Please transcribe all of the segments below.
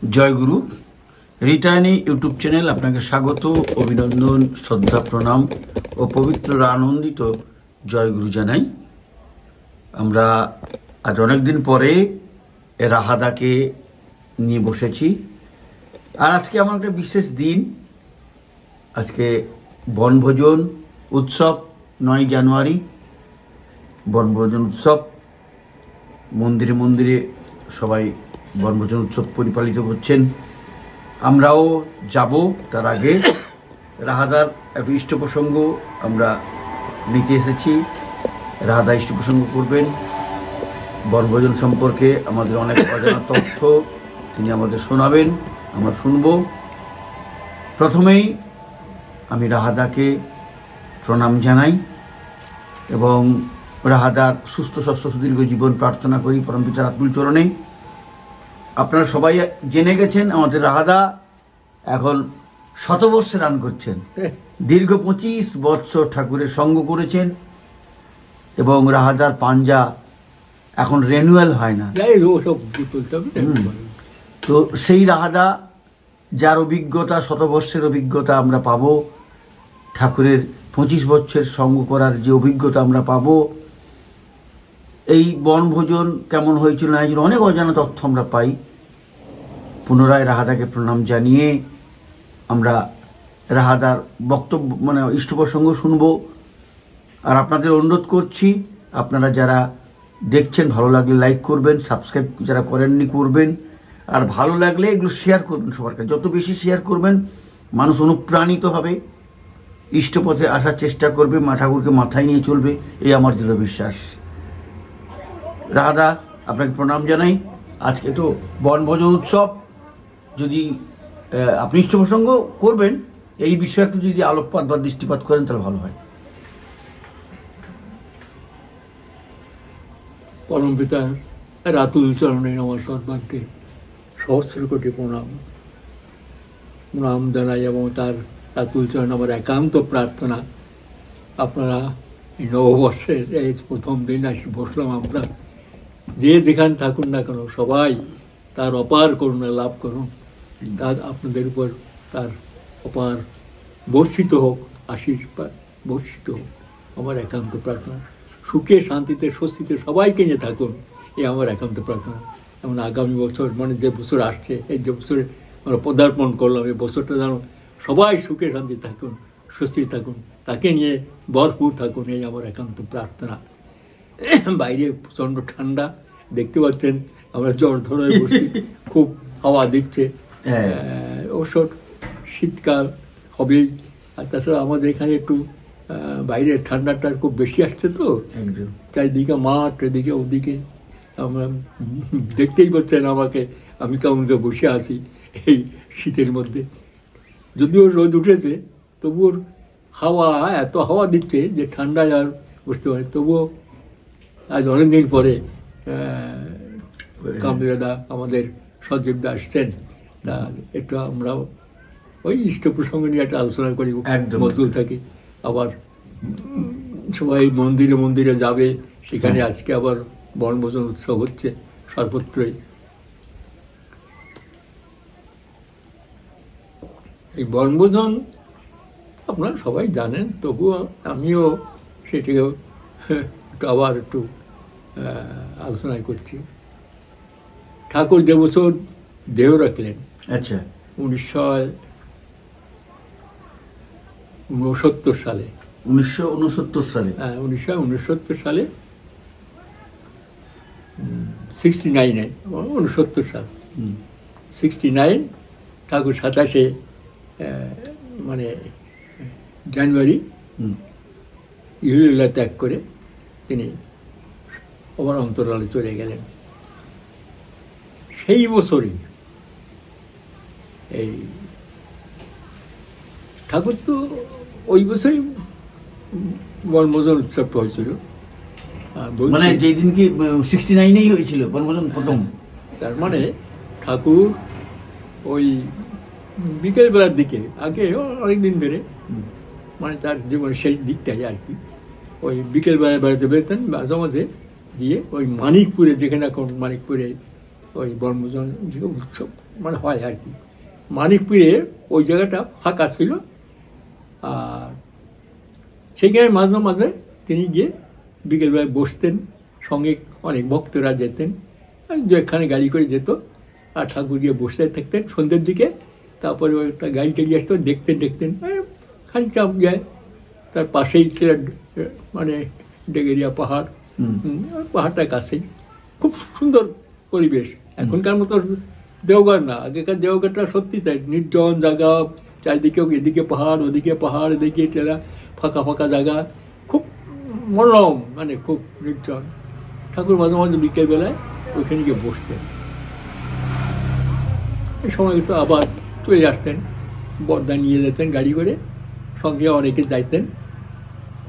জয়গুরু রিটার্নি YouTube channel আপনাকে স্বাগত, অভিনন্দন, শ্রদ্ধা, প্রণাম ও পবিত্র আনন্দিত জয়গুরু জানাই। আমরা আজ অনেকদিন পরে রাহাদাকে নিয়ে বসেছি, আর আজকে আমার একটা বিশেষ দিন। আজকে বনভোজন উৎসব, 9 জানুয়ারি বনভোজন উৎসব। মন্দিরে মন্দিরে সবাই বনভোজন উৎসব পরিপালিত করছেন, আমরাও যাব। তার আগে রাহাদার একটু ইষ্ট প্রসঙ্গ আমরা নিতে এসেছি। রাহাদা ইষ্ট প্রসঙ্গ করবেন। বনভোজন সম্পর্কে আমাদের অনেক অজানা তথ্য তিনি আমাদের শোনাবেন, আমরা শুনব। প্রথমেই আমি রাহাদাকে প্রণাম জানাই এবং রাহাদার সুস্থ স্বাস্থ্য সুদীর্ঘ জীবন প্রার্থনা করি পরমপিতার আতুল চরণে। আপনারা সবাই জেনে গেছেন আমাদের রাহাদা এখন শতবর্ষে রান করছেন। দীর্ঘ 25 বৎসর ঠাকুরের সঙ্গ করেছেন এবং রাহাদার পাঞ্জা এখন রেনুয়াল হয় না। তো সেই রাহাদা, যার অভিজ্ঞতা, শতবর্ষের অভিজ্ঞতা আমরা পাবো, ঠাকুরের 25 বছরের সঙ্গ করার যে অভিজ্ঞতা আমরা পাবো, এই বনভোজন কেমন হয়েছিল না হয়েছিল অনেক অজানা তথ্য আমরা পাই। পুনরায় রাহাদাকে প্রণাম জানিয়ে আমরা রাহাদার বক্তব্য ইষ্ট প্রসঙ্গ শুনব। আর আপনাদের অনুরোধ করছি, আপনারা যারা দেখছেন ভালো লাগলে লাইক করবেন, সাবস্ক্রাইব যারা করেননি করবেন, আর ভালো লাগলে এগুলো শেয়ার করবেন সবার কাছে। যত বেশি শেয়ার করবেন মানুষ অনুপ্রাণিত হবে, ইষ্টপথে আসার চেষ্টা করবে, মা ঠাকুরকে মাথায় নিয়ে চলবে, এই আমার দৃঢ় বিশ্বাস। রাহাদা, আপনাকে প্রণাম জানাই। আজকে তো বনভোজন উৎসব, যদি আপনি ইষ্ট প্রসঙ্গ করবেন এই বিষয়ে একটু যদি আলোকপাত বা দৃষ্টিপাত করেন তাহলে ভালো হয়। পরমপিতার আতুল চরণে আমার সর্বাগ্যে সহস্র কোটি প্রণাম জানাই এবং তার আতুল চরণ আমার একান্ত প্রার্থনা। আপনারা এই নববর্ষের এই প্রথম দিন এসে বসলাম, আমরা যে যেখানে থাকুন না কেন সবাই তার অপার করুণা লাভ করুন। তার আপনাদের উপর তার অপার বর্ষিত হোক, আশীর্বাদ বর্ষিত হোক, আমার একান্ত প্রার্থনা। সুখে শান্তিতে স্বস্তিতে সবাইকে নিয়ে থাকুন, এই আমার একান্ত প্রার্থনা। এমন আগামী বছর যে বছর আসছে, এই যে বছরে আমরা পদার্পণ করলাম, এই বছরটা যেন সবাই সুখে শান্তি থাকুন, স্বস্তি থাকুন, তাকে নিয়ে ভরপুর থাকুন, এই আমার একান্ত প্রার্থনা। বাইরে প্রচণ্ড ঠান্ডা, দেখতে পাচ্ছেন আমরা জ্বর ধরে বসছি, খুব হাওয়া দিচ্ছে। অবশ্য শীতকাল হবেই, আর তাছাড়া আমাদের এখানে একটু বাইরে ঠান্ডাটা খুব বেশি আসছে, তো চারিদিকে মাঠ, এদিকে ওদিকে আমরা দেখতেই পাচ্ছেন আমাকে, আমি কেমন বসে আছি এই শীতের মধ্যে। যদিও রোদ উঠেছে তবুও হাওয়া, এত হাওয়া দিচ্ছে যে ঠান্ডায় আর বুঝতে পারি। তবুও আজ অনেকদিন পরে কামরাদা আমাদের সজীবদা আসছেন, তা একটু আমরা ওই ইষ্ট প্রসঙ্গ নিয়ে একটা আলোচনা করি, বদল থাকি। আবার সবাই মন্দিরে মন্দিরে যাবে, সেখানে আজকে আবার বনভোজন উৎসব হচ্ছে সর্বত্রই। এই বনভোজন আপনারা সবাই জানেন, তবুও আমিও সেটিকে আবার একটু আলোচনা করছি। ঠাকুর যে বছর দেহ রাখলেন, আচ্ছা 1969 সালে, 1969 সালে, হ্যাঁ 1969 সালে, 69 সাল, 69 ঠাকুর 27 জানুয়ারি ইহলীলা ত্যাগ করে তিনি আমার অন্তরালে চলে গেলেন। সেই বছরই এই ঠাকুর তো ওই বছরই বনভোজন উৎসবটা হয়েছিল, যেই দিন কি 69-এই হয়েছিল বনভোজন প্রথম। তার ঠাকুর ওই বিকেলবেলার দিকে, আগে অনেকদিন ধরে তার জীবনের শেষ দিকটাই আর কি, ওই বিকেলবেলায় বেড়াতে বেরোতেন মাঝে মাঝে গিয়ে ওই মানিকপুরে, যেখানে এখন মানিকপুরে ওই বনভোজন যে উৎসব মানে হয় আর কি। মানিকপুরে ওই জায়গাটা ফাঁকা ছিল, আর সেখানে মাঝে মাঝে তিনি গিয়ে বিকেলবেলায় বসতেন, সঙ্গে অনেক ভক্তরা যেতেন, যেখানে গাড়ি করে যেত, আর ঠাকুর গিয়ে বসে থাকতেন সন্ধ্যের দিকে। তারপরে ওই একটা গাড়ি টাড়ি আসতো, দেখতেন খানিকটা যায়। তার পাশেই ছিল মানে ডেগেরিয়া পাহাড়, পাহাড়টার কাছেই খুব সুন্দর পরিবেশ। এখনকার মতো দেওঘর না, আগেকার দেওঘরটা সত্যি তাই নির্জন জায়গা, চারিদিকে এদিকে পাহাড় ওদিকে পাহাড়, এদিকে টেরা ফাঁকা ফাঁকা জায়গা, খুব মনোরম, মানে খুব নির্জন। ঠাকুর মাঝে মাঝে বিকেলবেলায় ওইখানে গিয়ে বসতেন, এই সময় একটু আবার চলে আসতেন, বর্দা নিয়ে যেতেন গাড়ি করে, সঙ্গে অনেকে যাইতেন,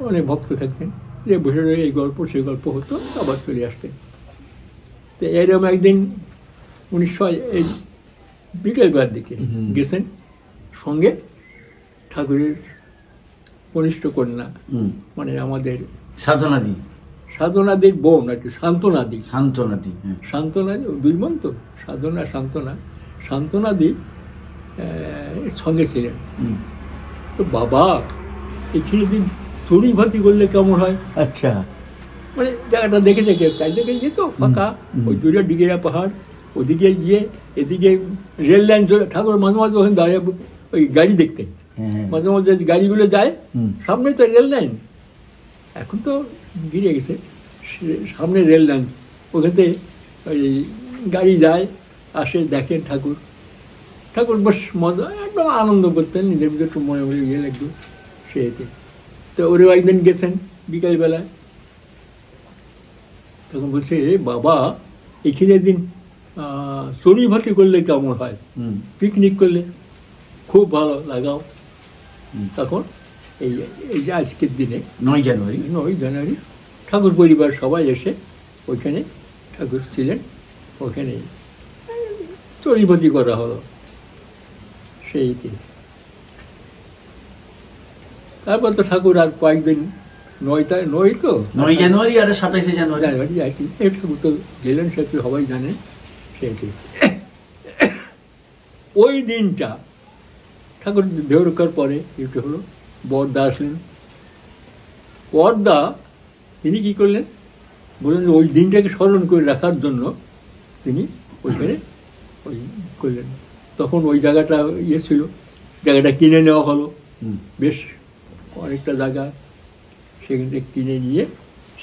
অনেক ভক্ত থাকতেন, যে বসে রয়ে এই গল্প সেই গল্প হতো, আবার চলে আসতেন। তো এরকম একদিন 1900 এই বিকেলবেলার দিকে গেছেন, সঙ্গে ঠাকুরের কনিষ্ঠ কন্যা, মানে আমাদের সাধনাদির বোন আর কি, শান্তনাদি, শান্তনাদি দুই বোন তো, সাধনা শান্তনাদি সঙ্গে ছিলেন। তো বাবা এখানে দিন চড়ি ভাতি করলে কেমন হয়, আচ্ছা, মানে জায়গাটা দেখে তাই দেখে যেত ফাঁকা, ওই দূরে ডিগেরা পাহাড়, ওদিকে গিয়ে এদিকে রেল লাইন চলে, ঠাকুর মাঝে মাঝে ওখানে দাঁড়িয়ে ওই গাড়ি দেখতেন, মাঝে মাঝে গাড়িগুলো যায়, সামনে তো রেল লাইন, এখন তো গিরে গেছে, সামনে রেল লাইন, ওখানে ওই গাড়ি যায় আসে, দেখেন ঠাকুর বেশ মজা, একদম আনন্দ করতেন, নিজের ভিতরে একটু মনে মনে ইয়ে লাগতো সেতে। তো ওরেও একদিন গেছেন বিকালবেলায়, তখন বলছে বাবা এখানে দিন চড়ি ভাতি করলে কেমন হয়, পিকনিক করলে খুব ভালো লাগাও। তখন এই যে আজকের দিনে 9 জানুয়ারি ঠাকুর পরিবার সবাই এসে ওইখানে, ঠাকুর ছিলেন ওখানে, চড়িভাতি করা হলো সেইটি। তারপর তো ঠাকুর আর কয়েকদিন, 9 জানুয়ারি আর 27 জানুয়ারি আর কি, এই ঠাকুর তো গেলেন, সে সবাই জানেন সেইটি। ওই দিনটা ঠাকুর দেহ রক্ষার পরে একটু হলো, বরদা আসলেন। বরদা তিনি কী করলেন, বললেন ওই দিনটাকে স্মরণ করে রাখার জন্য তিনি ওইখানে ওই করলেন। তখন ওই জায়গাটা ইয়ে ছিল, জায়গাটা কিনে নেওয়া হলো, বেশ অনেকটা জায়গা সেখান থেকে কিনে নিয়ে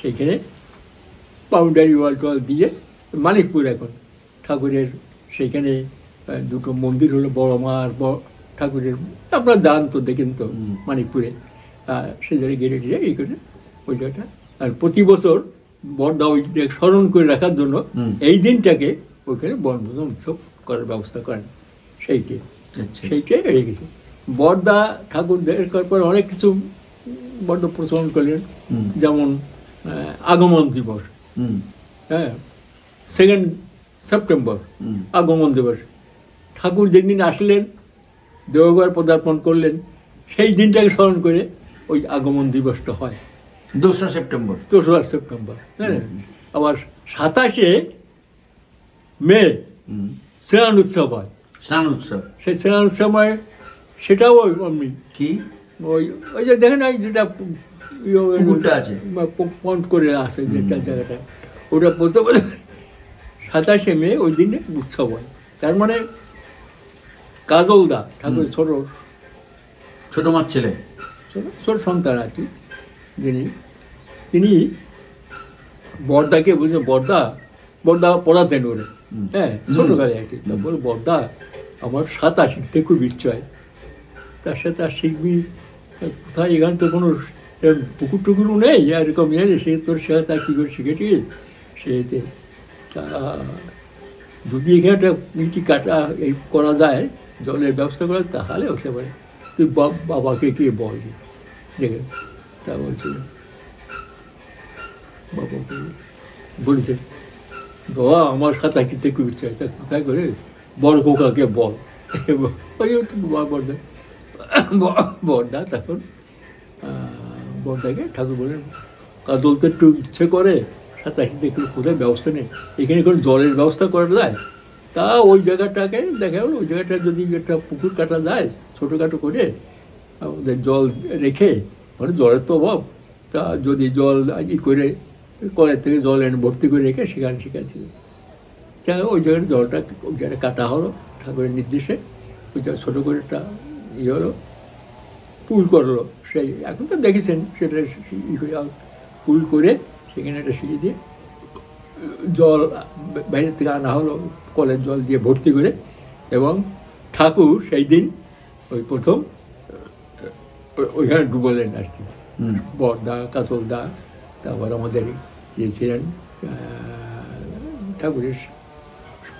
সেখানে বাউন্ডারি ওয়াল টোয়াল দিয়ে, মানিকপুর এখন ঠাকুরের সেইখানে দুটো মন্দির হলো, বড় মা আর ঠাকুরের, আপনার দান তো দেখেন তো মানিকপুরে, সেই জায়গায় গেড়ে গিয়ে এই করে ওই জায়গাটা। আর প্রতি বছর বরদা ওই স্মরণ করে রাখার জন্য এই দিনটাকে ওইখানে বনভোজন উৎসব করার ব্যবস্থা করেন, সেইটাই হয়ে গেছে। বরদা ঠাকুর দেখার পর অনেক কিছু বরদা প্রচলন করলেন, যেমন আগমন দিবস, 2 সেপ্টেম্বর আগমন দিবস। ঠাকুর যেদিন আসলেন, দেওঘর পদার্পণ করলেন, সেই দিনটাকে স্মরণ করে ওই আগমন দিবসটা হয় 2 সেপ্টেম্বর। হ্যাঁ, আবার 27 মে স্নান উৎসব হয়, সেই স্নান উৎসব হয়, সেটাও ওই অমনি কি ওই যে দেখেন ওই যেটা আছে পন্ট করে আসে যেটা জায়গাটা, ওটা বলতে বলে 27 মে ওই দিনে উৎসব হয়। তার মানে কাজলদা ঠাকুরের ছোট মার ছেলে, ছোট সন্তান আর কি, তিনি বরদাকে বলছে, বরদা পড়াতেন ওরে, হ্যাঁ ছোটকালে আর কি। বলে বরদা আমার সাঁতার শিখতে খুব ইচ্ছে হয়, তার সাথে আর শিখবি কোথায়, এখানে তো কোনো পুকুর টুকুরও নেই এরকম ইয়ে, সে তোর সাঁতার কী করে শিখেছি সেতে। যদি এখানে একটা মিটি কাটা এই করা যায়, জলের ব্যবস্থা করা, তাহলে হতে পারে, তুই বাবাকে কে বলবি দেখে। তা বলছিল বাবাকে, বলেছে বাবা আমার সাঁতার কিনতে খুব ইচ্ছা হয়, তা কোথায় করে, বড় খোকাকে বল। বরদা তখন বরদাকে ঠাকুর বলেন, কাজল তো একটু ইচ্ছে করে 87 দেখলো কোথায় ব্যবস্থা নেই, এখানে কোনো জলের ব্যবস্থা করা যায়, তা ওই জায়গাটাকে দেখা গেল ওই জায়গাটা যদি একটা পুকুর কাটা যায় ছোটোখাটো করে আমাদের জল রেখে, মানে জলের তো অভাব, তা যদি জল করে কলের থেকে জল এনে ভর্তি করে রেখে সেখানে শিখাচ্ছিল, তা ওই জায়গায় জলটা ওই জায়গায় কাটা হলো ঠাকুরের নির্দেশে, ওই জায়গায় ছোটো করে একটা হলো পুল করলো, সেই এখন তো দেখেছেন সেটা পুল করে সেখানে একটা সিঁড়ি দিয়ে জল বাইরের থেকে আনা হলো কলের জল দিয়ে ভর্তি করে, এবং ঠাকুর সেই দিন ওই প্রথম ওইখানে ডুবলেন আর কি, বরদা কাতলদা, তারপর আমাদের যে ছিলেন ঠাকুরের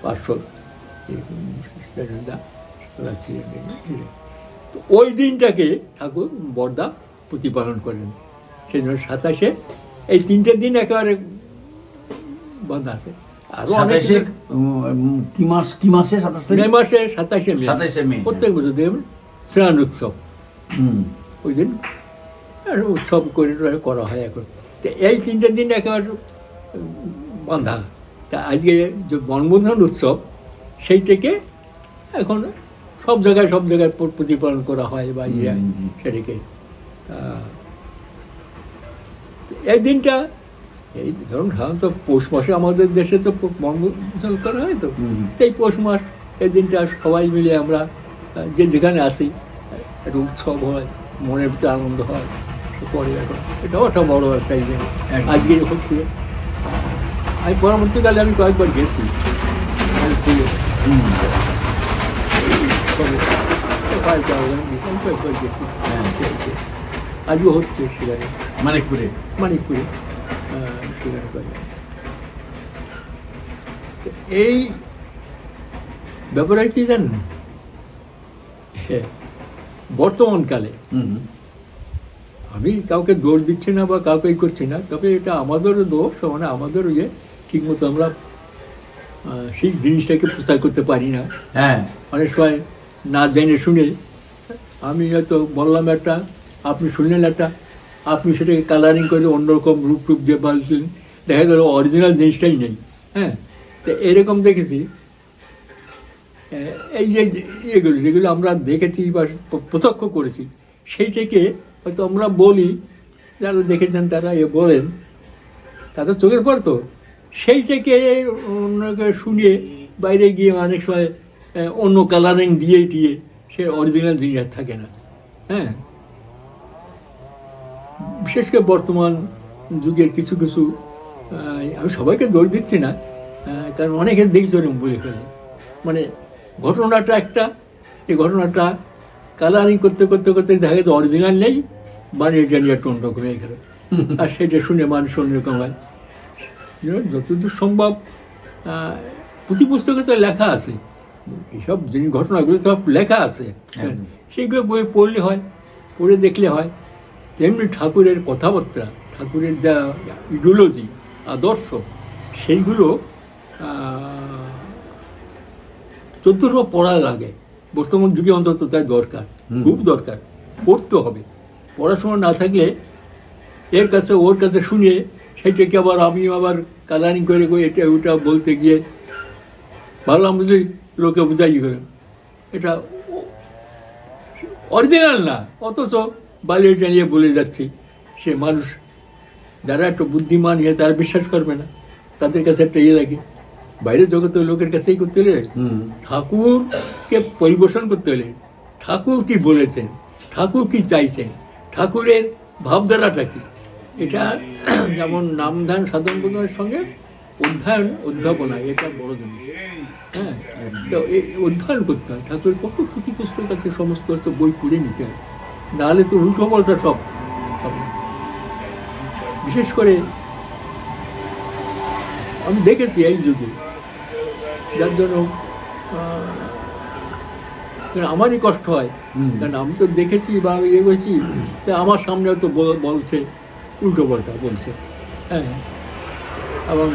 পার্শ্বদ ছিলেন, তো ওই দিনটাকে ঠাকুর বরদা প্রতিপালন করেন, সেই জন্য 27-এ এই 3টে দিন একেবারে বন্ধ আছে। আর কি মাসে 27 মাসে 27শে মে প্রত্যেক বছর দেখবেন স্নান উৎসব, ওই দিন উৎসব করে করা হয় এখন। তো এই 3টে দিন একেবারে বাঁধা, তা আজকে যে বনবন্ধন উৎসব সেইটাকে এখন সব জায়গায় প্রতিপালন করা হয় বা সেটাকে এই দিনটা, এই ধরুন সাধারণত পৌষ মাসে আমাদের দেশে তো বনভোজন করা হয়, তো এই পৌষ মাস এই দিনটা সবাই মিলে আমরা যে যেখানে আছি একটা উৎসব হয়, মনের ভিতরে আনন্দ হয় পরে, এখন এটাও একটা বড় একটা ইভেন্ট আজকে হচ্ছে। আমি পরবর্তীকালে আমি কয়েকবার গেছি, কয়েকবার গেছি, আজও হচ্ছে সেখানে মানিকপুরে সেখানে করে। এই ব্যাপারে কি জানেন, বর্তমানকালে আমি কাউকে দোষ দিচ্ছি না বা কাউকে করছি না, তবে এটা আমাদেরও দোষ, মানে আমাদেরও যে ঠিকমতো আমরা সেই জিনিসটাকে প্রচার করতে পারি না। অনেক সময় না জেনে শুনে আমি হয়তো বললাম একটা, আপনি শুনলেন একটা, আপনি সেটাকে কালারিং করে অন্যরকম রূপ দিয়ে বলছেন, দেখা গেল অরিজিনাল জিনিসটাই নেই। তো এরকম দেখেছি, এই যে ইয়েগুলো যেগুলো আমরা দেখেছি বা প্রত্যক্ষ করেছি সেইটাকে হয়তো আমরা বলি, যারা দেখেছেন তারা বলেন, তাদের চোখের পর তো সেইটাকে অন্যকে শুনিয়ে বাইরে গিয়ে অনেক সময় অন্য কালারিং দিয়ে সে অরিজিনাল জিনিস আর থাকে না। বিশেষ করে বর্তমান যুগের কিছু আমি সবাইকে দোষ দিচ্ছি না, কারণ অনেকে দেখছি ওরকম বলে ফেলে, মানে ঘটনাটা একটা, এই ঘটনাটা কালারিং করতে দেখা গেছে অরিজিনাল নেই, বানিয়ে টানিয়ে একটা অন্যরকম হয়ে গেল, আর সেটা শুনে মানুষ অন্যরকম হয়। যতদূর সম্ভব পুঁথি পুস্তকে তো লেখা আছে, এইসব জিনিস ঘটনাগুলো তো লেখা আছে, সেইগুলো বই পড়লে হয়, পড়ে দেখলে হয়। তেমনি ঠাকুরের কথাবার্তা, ঠাকুরের যা ইডিওলজি আদর্শ, সেইগুলো যতটা পড়া লাগে বর্তমান যুগে অন্তত তাই দরকার, খুব দরকার, পড়তে হবে। পড়াশোনা না থাকলে এর কাছে ওর কাছে শুনে সেটাকে আমি আবার কালারিং করে এটা ওটা বলতে গিয়ে ভাবলাম বুঝি লোকে বুঝাই করে, এটা অরিজিনাল না, অথচ বালিয়ে টানিয়ে বলে যাচ্ছি। সে মানুষ যারা একটু বুদ্ধিমান তারা বিশ্বাস করবে না, তাদের কাছে একটা লাগে। বাইরের জগতের লোকের কাছেই করতে হলে, ঠাকুরকে পরিবেশন করতে হলে ঠাকুর কি বলেছেন, ঠাকুর কি চাইছেন, ঠাকুরের ভাবধারাটা কি, এটা যেমন নামধান সাধন বোধনের সঙ্গে অধ্যাপনা, এটা বড় জিনিস। তো এই অধ্যয়ন করতে হয়, ঠাকুরের কত পুঁথি পুস্তক আছে, সমস্ত বই পড়ে নিতে হয়, নাহলে তো উল্টো পাল্টা সব। বিশেষ করে আমি দেখেছি এই যুগে, যার জন্য আমারই কষ্ট হয়, কারণ আমি তো দেখেছি বা করেছি, আমার সামনে তো বলছে উল্টো পাল্টা বলছে, এবং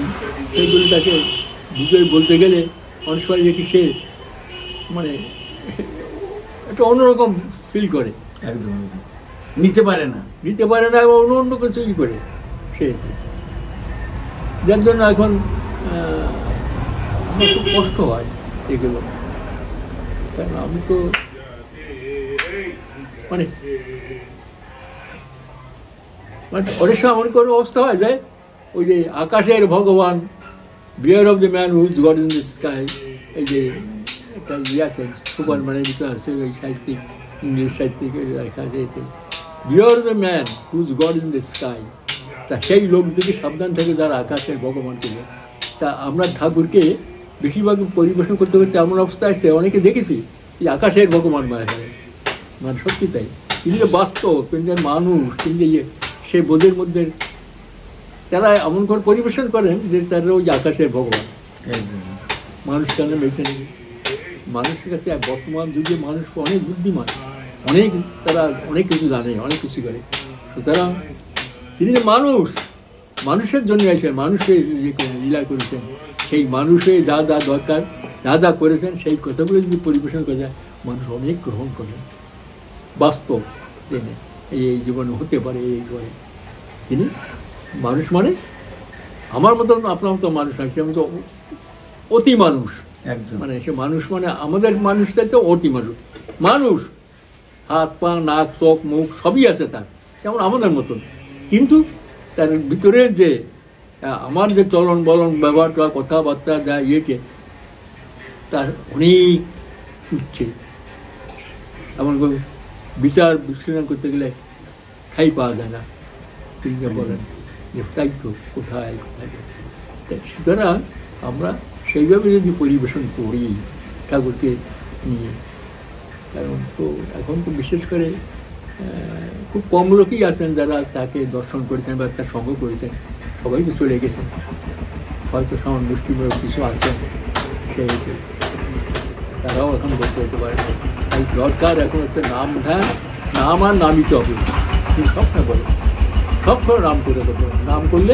সেইগুলি তাকে বুঝে বলতে গেলে অনেক সময় দেখি সে মানে একটা অন্যরকম ফিল করে, একদম নিতে পারে না এবং অন্য অন্য কিছু করে সে। যার জন্য এখন আমার খুব কষ্ট হয় এগুলো। কারণ আমি তো মানে অনেক সময় এমন কোনো অবস্থা হয় যায়, ওই যে আকাশের ভগবান, bear of the man whose god in the sky, এই যে একটা ইয়ে আছে সুপারম্যানের ভিতরে আছে, ওই সাহিত্যিক, ইংলিশ সাহিত্যিক লেখা আছে, bear of the man whose god in the sky. তা সেই লোক থেকে সাবধান থাকে যারা আকাশের ভগবান ছিল। তা আমরা ঠাকুরকে বেশিরভাগ পরিবেশন করতে করতে এমন অবস্থা আসছে, অনেকে দেখেছি যে আকাশের ভগবান মানে সত্যি তাই। তিনি যে বাস্তব, তিনি যে মানুষ, তিনি যে সেই বোধের মধ্যে তারা এমন করে পরিবেশন করেন যে তারা ওই আকাশের ভগবান। মানুষ কেন বেছে নেবে? মানুষের কাছে বর্তমান যুগে মানুষ অনেক বুদ্ধিমান, অনেক তারা অনেক কিছু জানে, অনেক কিছু করে। সুতরাং তিনি যে মানুষ, মানুষের জন্য আসেন, মানুষের যে লীলা করেছেন, সেই মানুষের যা যা দরকার, যা যা করেছেন, সেই কথাগুলো যদি পরিবেশন করা যায়, মানুষ অনেক গ্রহণ করে। বাস্তব জেনে এই জীবনে হতে পারে, এই করে তিনি মানুষ মানে আমার মতন আপনার মতো মানুষ নয়, সে তো অতি মানুষ। মানে সে মানুষ মানে আমাদের মানুষ চাইতে অতি মানুষ। মানুষ হাত পা নাক চোখ মুখ সবই আছে তার, যেমন আমাদের মতন, কিন্তু তার ভিতরে যে আমার যে চলন বলন ব্যবহার কথাবার্তা যা ইয়েছে তার অনেক উঠছে। এমন বিচার বিশ্লেষণ করতে গেলে ঠাই পাওয়া যায় না। তিনি যে বলেন যে তাই তো কোথায় কোথায়। সুতরাং আমরা সেইভাবে যদি পরিবেশন করি ঠাকুরকে নিয়ে, কারণ তো এখন তো বিশেষ করে খুব কম লোকই আছেন যারা তাকে দর্শন করেছেন বা তার সঙ্গ করেছেন, সবাই তো চলে গেছেন, হয়তো সমান মুষ্টিমেয় কিছু আছেন, সেই তারাও এখন বলতে হতে পারে। তাই দরকার এখন হচ্ছে নাম ধ্যান, নাম আর নামিতে হবে। তিনি সবটা বলেন, সব সময় নাম করে করতে হবে। নাম করলে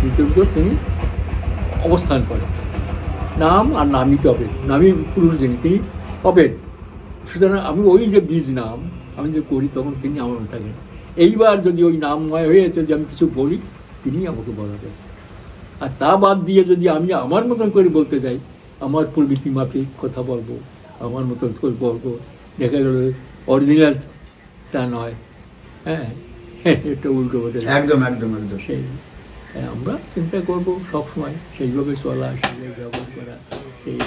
ভিতর তিনি অবস্থান করেন। নাম আর নামিতে হবে, নামী পুরুষ যিনি তিনি হবেন। সুতরাং আমি ওই যে বীজ নাম আমি যে করি, তখন তিনি আমার থাকেন। এইবার যদি ওই নামময় হয়েছে যে আমি কিছু বলি, তিনি আমাকে বলাবেন। আর তা বাদ দিয়ে যদি আমি আমার মতন করে বলতে যাই, আমার প্রবৃত্তি মাফিক কথা বলবো, আমার মতন করে বলবো, দেখা গেল অরিজিনালটা নয়, হ্যাঁ এটা উল্টো বলতে একদম একদম একদম। সেই আমরা চিন্তা করবো সবসময় সেইভাবে চলা, সেইভাবে ব্যবহার করা। সেই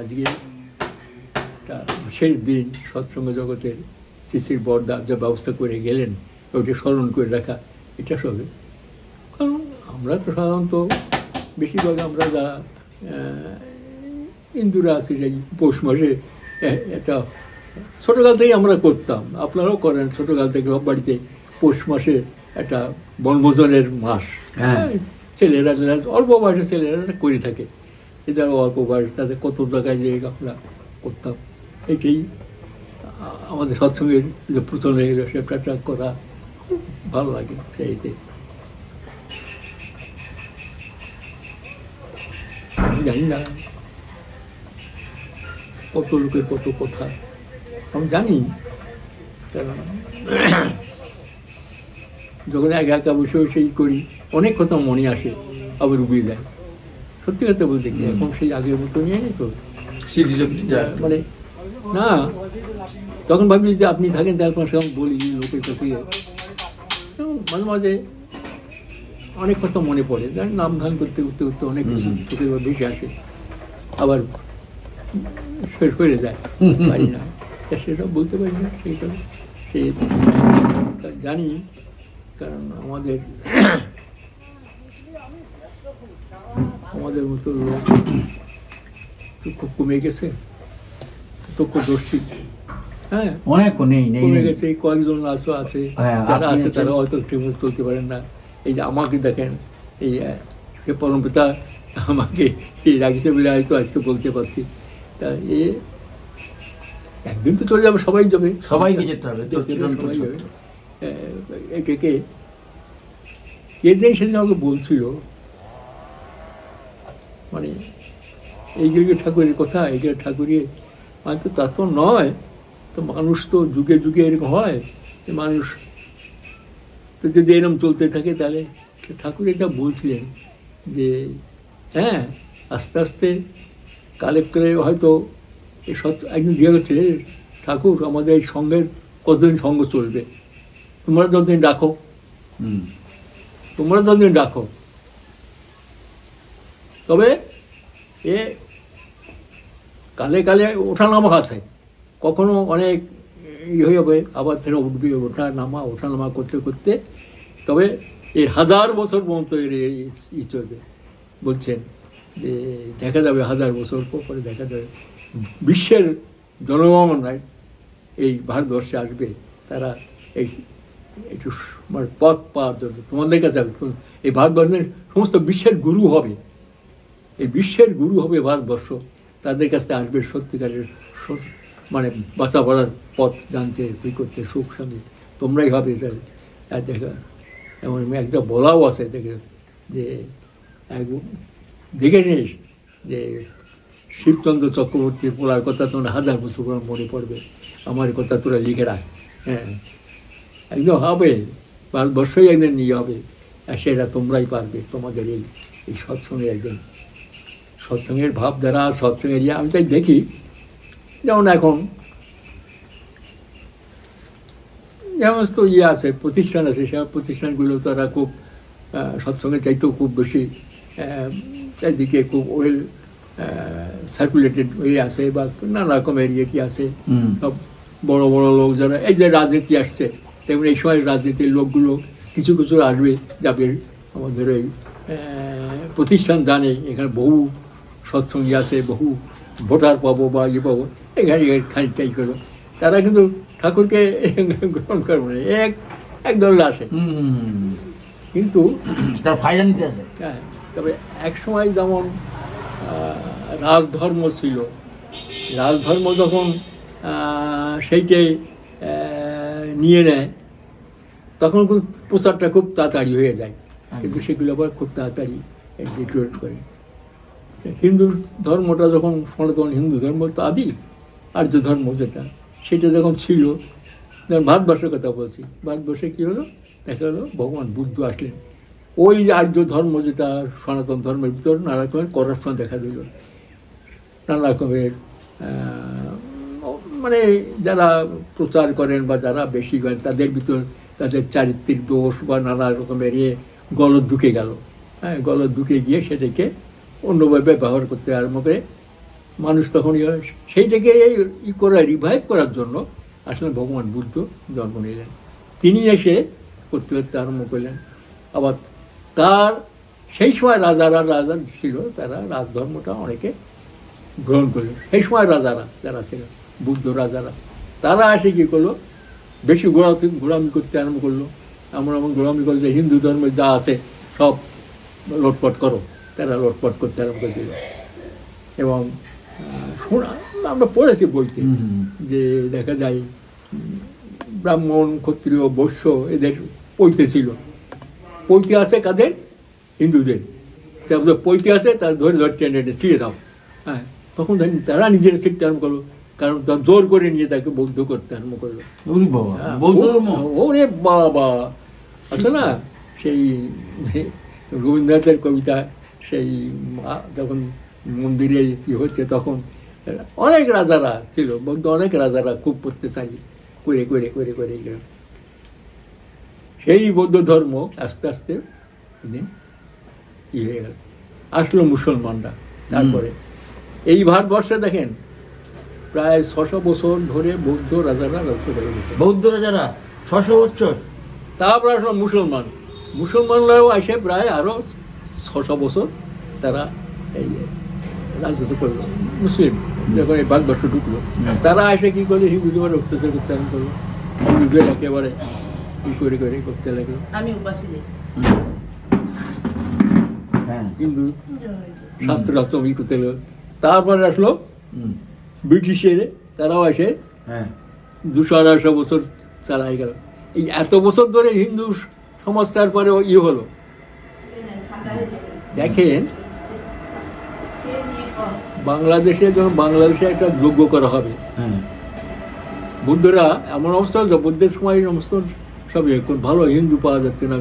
আজকে শেষ দিন সৎসঙ্গ জগতের শিশির বর্দা যা ব্যবস্থা করে গেলেন, ওইটা স্মরণ করে রাখা, এটা সবে। কারণ আমরা তো সাধারণত বেশিরভাগ আমরা যা হিন্দুরা আছি, যে পৌষ মাসে একটা ছোটোকাল থেকেই আমরা করতাম, আপনারাও করেন ছোটোকাল থেকে সব বাড়িতে। পৌষ মাসে একটা বনভোজনের মাস, ছেলেরা অল্প বয়সের ছেলেরা করে থাকে, এছাড়া অল্প বয়স তাদের কত জায়গায় যে আমরা করতাম। এইটাই আমাদের সৎসঙ্গের যে প্রথম হয়ে গেল, সেটা করা ভালো লাগে। সেইতে আমি জানি না কত লোকের কত কথা আমি জানি, কারণ যখন একা বসে বসেই করি অনেক কথা মনে আসে, আবার উবিয়ে যায়। সত্যি কথা বলতে কি এখন সেই আগের মতো নিয়ে নেই তো মানে না। তখন ভাবি যদি আপনি থাকেন তার পাশে আমি বলি লোকের কাছে, মাঝে মাঝে অনেক কথা মনে পড়ে, নাম ধান করতে করতে করতে অনেক কিছু চোখের ভেসে আসে, আবার শেষ হয়ে যায়, পারি না, সেটা বলতে পারি না। সেইটা সেই জানি, কারণ আমাদের মতো লোক খুব কমে গেছে, প্রত্যক্ষদর্শী, হ্যাঁ অনেক কমে গেছে। কয়েকজন আছে যারা আছে তারা হয়তো ঠিকমতো চলতে পারেন না। এই যে আমাকে দেখেন, এই পরমপিতা আমাকে এই রাখিছে বলে হয়তো আজকে বলতে পারছি। তা একদিন তো চলে যাবে, সবাই যাবে, সবাইকে যেতে হবে। একে কে দিন সেদিন আমাকে বলছিল, মানে এই যে ঠাকুরের কথা, এই যে ঠাকুরের মানে তো তা তো নয়, তো মানুষ তো যুগে যুগে এরকম হয়, মানুষ তো যদি এরকম চলতে থাকে তাহলে ঠাকুর এটা বলছিলেন যে হ্যাঁ আস্তে আস্তে কালেক্ট করে হয়তো এই একদিন দিয়ে হচ্ছে ঠাকুর আমাদের এই সঙ্গের কতদিন সঙ্গ চলবে, তোমরা যতদিন রাখো, তোমরা যতদিন রাখো। তবে এ কালে কালে ওঠানামা আছে, কখনো অনেক হয়ে যাবে, আবার ফের উঠবে, ওঠানামা করতে করতে, তবে এর 1000 বছর পর্যন্ত এর চলবে। বলছেন যে দেখা যাবে 1000 বছর পরে দেখা যাবে বিশ্বের জনগণনায় এই ভারতবর্ষে আসবে, তারা এই একটু মানে পথ পাওয়ার জন্য তোমাদের কাছে এই ভারতবর্ষের সমস্ত বিশ্বের গুরু হবে, এই বিশ্বের গুরু হবে ভারতবর্ষ, তাদের কাছ থেকে আসবে সত্যিকারের মানে বাঁচা পড়ার পথ জানতে, কী করতে, সুখ শান্তি তোমরাই হবে। আর দেখা এমন একটা বলাও আছে দেখে যে দেখে নিস যে শিবচন্দ্র চক্রবর্তীর বলার কথা তোমরা 1000 বছর পর মনে পড়বে, আমার কথা তোরা লিখে রাখ। হ্যাঁ একদম হবে, ভারতবর্ষই একদিন নিয়ে হবে, আর সেটা তোমরাই পারবে। তোমাদের এই সৎসঙ্গে একদিন সৎসঙ্গের ভাবধারা, সৎসঙ্গের আমি তাই দেখি, যেমন এখন যেমন তো আছে প্রতিষ্ঠান আছে, সব প্রতিষ্ঠানগুলো তারা খুব সৎসঙ্গের চাইতেও খুব বেশি চারিদিকে খুব ওয়েল সার্কুলেটেড হয়ে আছে, বা নানা রকমের ইয়েটি আছে। সব বড় বড় লোক যারা এই যে রাজনীতি আসছে, তেমন এই সময় রাজনীতির লোকগুলো কিছু কিছু আসবে যাবে। আমাদের এই প্রতিষ্ঠান জানে এখানে বহু সৎসঙ্গী আছে, বহু ভোটার পাবো বা ইয়ে পাবো, এখানে খানিকটাই করো, তারা কিন্তু ঠাকুরকে গ্রহণ করবে না, একদল আসে, কিন্তু তার ফায়দা নিতে আসে। হ্যাঁ, তবে এক সময় যেমন রাজধর্ম ছিল, রাজধর্ম যখন সেইটাই নিয়ে নেয় তখন প্রচারটা খুব তাড়াতাড়ি হয়ে যায়, কিন্তু সেগুলো আবার খুব তাড়াতাড়ি ডিক্লেয়ার করে। হিন্দু ধর্মটা যখন সনাতন হিন্দু ধর্ম তো আদি আর্য ধর্ম যেটা, সেটা যখন ছিল, ভারতবর্ষের কথা বলছি, ভারতবর্ষে কী হলো, দেখা হলো ভগবান বুদ্ধ আসলেন, ওই আর্য ধর্ম যেটা সনাতন ধর্মের ভিতর নানা রকমের করাপশন দেখা দিল, নানা রকমের মানে যারা প্রচার করেন বা যারা বেশি করেন তাদের ভিতর তাদের চারিত্রিক দোষ বা নানা রকমের গলদ ঢুকে গেল। হ্যাঁ, গলদ ঢুকে গিয়ে সেটাকে অন্যভাবে ব্যবহার করতে আরম্ভ করে মানুষ তখন সেইটাকে রিভাইভ করার জন্য আসলে ভগবান বুদ্ধ জন্ম নিলেন। তিনি এসে করতে করতে আরম্ভ করলেন। আবার তার সেই সময় রাজা ছিল, তারা রাজধর্মটা অনেকে গ্রহণ করলো। সেই সময় রাজারা যারা ছিল, বুদ্ধ রাজারা, তারা এসে কী করলো, বেশি ঘোরামি করতে আরম্ভ করলো। এমন ঘোরামি করলো যে হিন্দু ধর্মে যা আছে সব লটপট করো, তারা লটপট করতে আরম্ভ করে দিল। এবং আমরা পড়েছি বইতে যে দেখা যায় ব্রাহ্মণ, ক্ষত্রিয়, বৈশ্য এদের পৈতে ছিল। পৈতে আছে কাদের? হিন্দুদের। পৈতে আছে তার ধরে টেনে ছিঁড়ে দাও। হ্যাঁ, তখন তারা নিজের শিখতে আরম্ভ করলো, কারণ জোর করে নিয়ে তাকে বৌদ্ধ করতে আরম্ভ করলো। ওরে বাবা, আছে না সেই রবীন্দ্রনাথের কবিতা, সেই যখন মন্দিরে কি হচ্ছে তখন অনেক রাজারা ছিল, বৌদ্ধ অনেক রাজারা খুব পড়তে চাই করে করে করে করে সেই বৌদ্ধ ধর্ম আস্তে আস্তে হয়ে গেল। আসলো মুসলমানরা। তারপরে এই ভারতবর্ষে দেখেন প্রায় 600 বছর ধরে বৌদ্ধ রাজারা রাজত্ব করে গেছে। বৌদ্ধ রাজারা 600 বছর, তারপরে আসলো মুসলমানরাও আসে প্রায় আরো 600 বছর তারা এই রাজত্ব করলো। মুসলিম যখন এই ভারতবর্ষ ঢুকলো, তারা এসে কি করলো, হিন্দুদের অত্যাচার করতে আরম্ভ করলো, হিন্দুদের একেবারে কি করে করে করতে লাগলো। হিন্দু শাস্ত্র রাস্ত্র করতে লাগলো। তারপরে আসলো ব্রিটিশের, তারাও এসে 200-250 বছর চালাই গেল। এই এত বছর ধরে হিন্দু সমাজ তারপরে হলো। দেখেন বাংলাদেশে যখন বাংলাদেশে একটা যজ্ঞ করা হবে, বুদ্ধরা এমন অবস্থা, বুদ্ধের সময় সমস্ত সব ভালো হিন্দু পাওয়া যাচ্ছে না,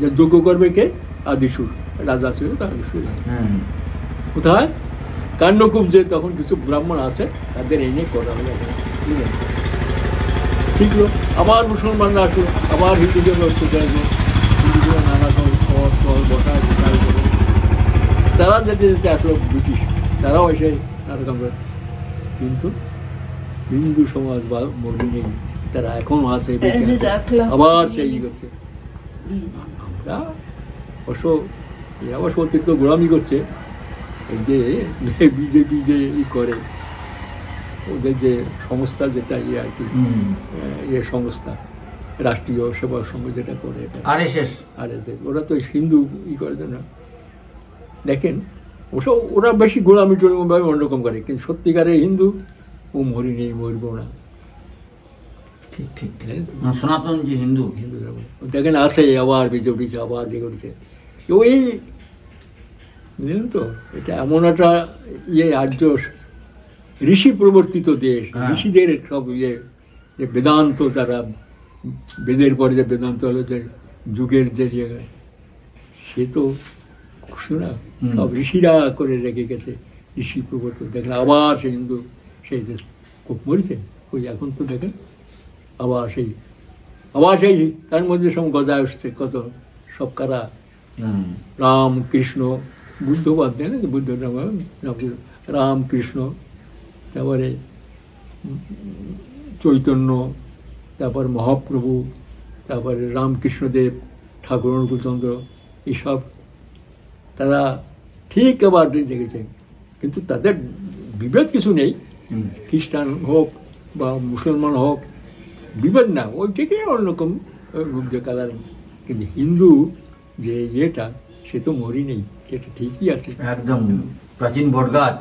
যে যজ্ঞ করবে কে? আদিসুর রাজা ছিল, আদিসুর। কোথায়? কাণ্ডকুব্জে তখন কিছু ব্রাহ্মণ আছে, তাদের এনে করা হলো। ঠিক হলো, আবার মুসলমানরা আসলো, আবার হিন্দুদের অত্যাচার, হিন্দুদের নানা রকম বসা বিশাল করে। তারা যেতে যেতে আসলো ব্রিটিশ, তারাও এসে নানা রকম। কিন্তু হিন্দু সমাজ বা মরি নেই, তারা এখনো আছে, বেঁচে আছে, আবার সেই করছে। আমরা অবশ্য এরা অবশ্য অতিরিক্ত গোলামি করছে। যে বিজেপি যে করে, ওদের যে সংস্থা যেটা আর কি, সংস্থা রাষ্ট্রীয় সেবা সংঘ যেটা করে, আরএসএস, ওরা তো হিন্দু করে না। দেখেন, অবশ্য ওরা বেশি গোলামি টোলামি অন্যরকম করে, কিন্তু সত্যিকারে হিন্দু ও মরি নেই, মরবো না। ঠিক ঠিক, সনাতন যে হিন্দু, হিন্দু দেখেন আছে, আবার বেঁচে উঠেছে, আবার জেগে উঠেছে। ওই বুঝলেন তো, এটা এমন একটা আর্য ঋষি প্রবর্তিত দেশ, ঋষিদের সব যে বেদান্ত, তারা বেদের পরে যে বেদান্ত হলো, যে যুগের যে সে তো না, সব ঋষিরা করে রেখে গেছে, ঋষি প্রবর্তিত। দেখেন আবার সেই হিন্দু সেই দেশ খুব মরেছে। ওই এখন তো দেখেন আবার সেই তার মধ্যে সব গজায় উঠছে কত সব কারা, রাম কৃষ্ণ, বুদ্ধবাদ দেয় না, বুদ্ধ রাম কৃষ্ণ, তারপরে চৈতন্য, তারপর মহাপ্রভু, তারপরে রামকৃষ্ণদেব, ঠাকুর অনুকূলচন্দ্র, এইসব তারা ঠিক আবার জেগেছে। কিন্তু তাদের বিভেদ কিছু নেই, খ্রিস্টান হোক বা মুসলমান হোক, বিভেদ না, ওই থেকেই অন্যরকম রূপ যে কালারিং। কিন্তু হিন্দু যে সে তো মরি নেই, সেটা ঠিকই আছে, একদম প্রাচীন বটগাছ।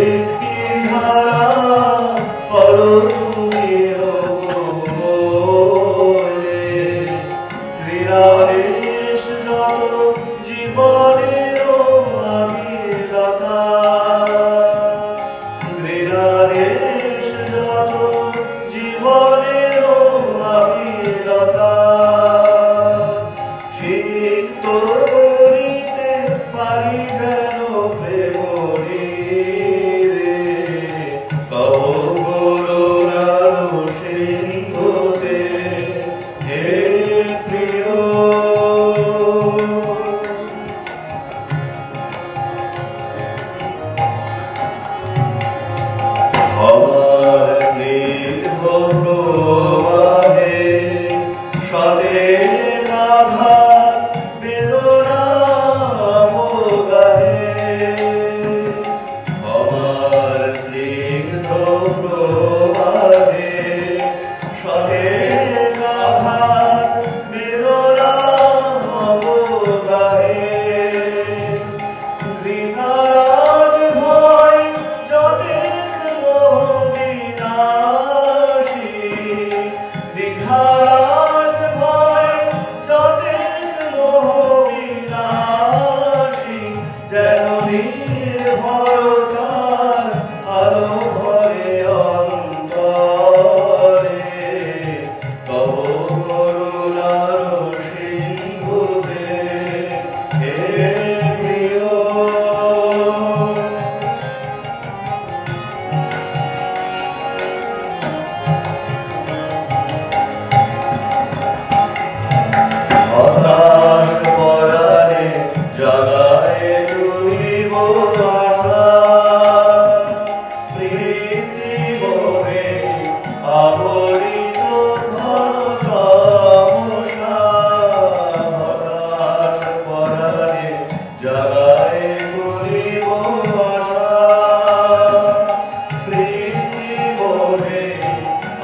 একটি ধারা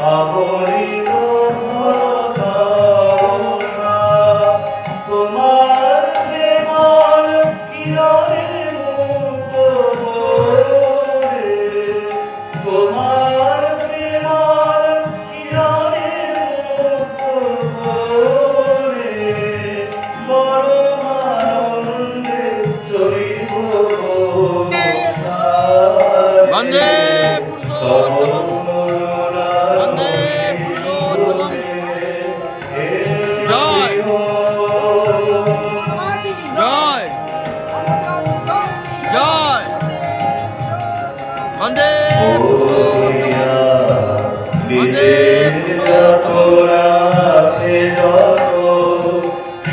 আবরিত ভরসা তোমার প্রেমার কিরণে মুক্ত করে তোমার প্রেমার কিরণে মুক্ত করে পরম আনন্দে চলিব বন্দে পুরুষোত্তম বন্দে পুরুষোত্তম জয় জয় জয় বন্দে পুরুষোত্তম বন্দে পুরুষোত্তম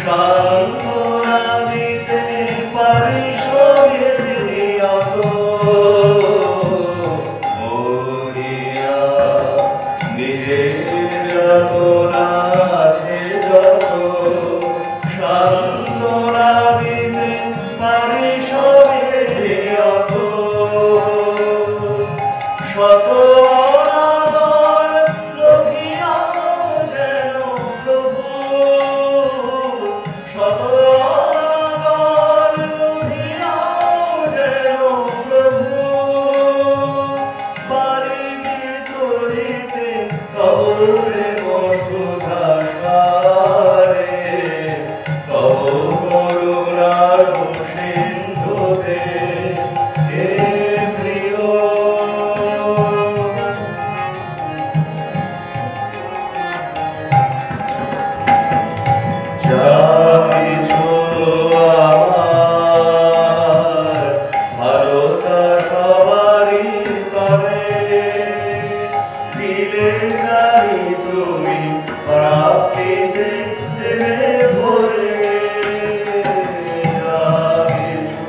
সান্ত্বনা দিতে পারি শরীরিয়ত মরিয়া নিজের যাতনা আছে যত সান্ত্বনা দিতে পারি শরীরিয়ত শত অনাদর লোভিয়া যেন প্রভু শত অনাদর লোভিয়া যেন প্রভু পারিবি তরিতে কবরে বসুধা সারে তব করুণার সিন্ধুতে হে প্রিয় যা কিছু আমার ভারতা সবারই তরে দিলে জানি তুমি প্রাপ্তিতে দেবে ভরে যা কিছু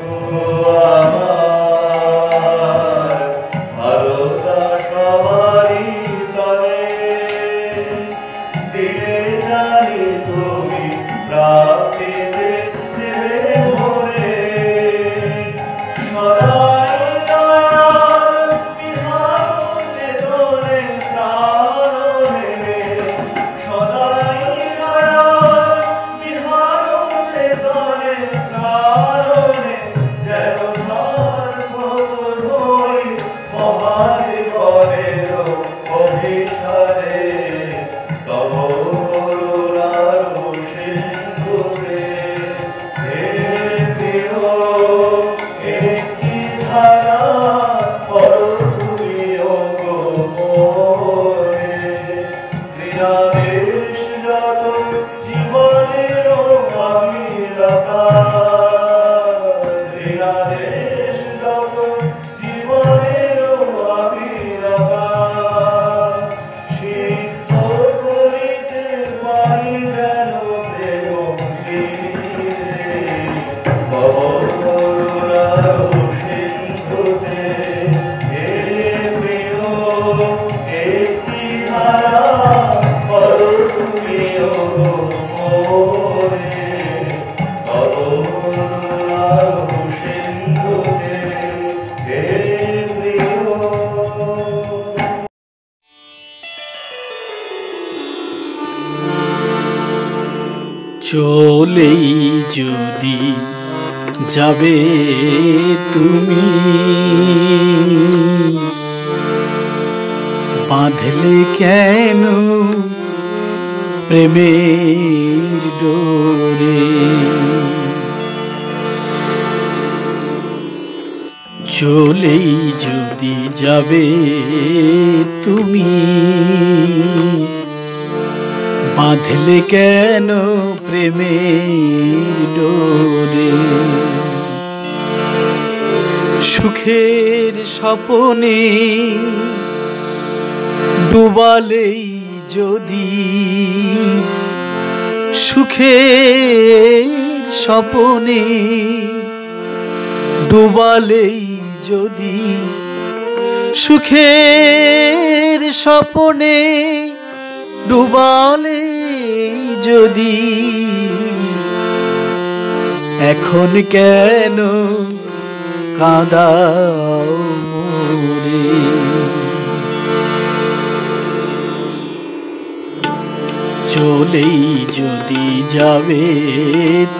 আমার ভারতা সবারই তরে দিলে জানি তুমি প্রাপ্তিতে দেবে ভরে সদাই দয়াল বিহার চেতনে প্রাণে সদাই দয়াল বিহার চেতনে প্রাণে যেন সার্থক হই মহাজীবনের অভিসারে তব করুণার সিন্ধুতে হে প্রিয় একটি ধারা করো তুমি গো মোরে ক্রীড়াদেশ যত জীবনের আমি লতা ক্রীড়াদেশ যত জীবনের আমি লতা সিদ্ধ করিতে পারি যেন প্রেম লীলে ভব করুণার সিন্ধুতে হে প্রিয় একটি ধারা করো তুমি মোরে ভব করুণার সিন্ধুতে হে প্রিয় চলেই যদি যাবে তুমি বাঁধলে কেন প্রেমের ডোরে চলেই যদি যাবে তুমি বাঁধলে কেন প্রেমের ডোরে সুখের স্বপনে ডুবালেই যদি সুখের স্বপনে ডুবালেই যদি সুখের স্বপনে ডুবালে যদি এখন কেন কাঁদাও মোরে চলেই যদি যাবে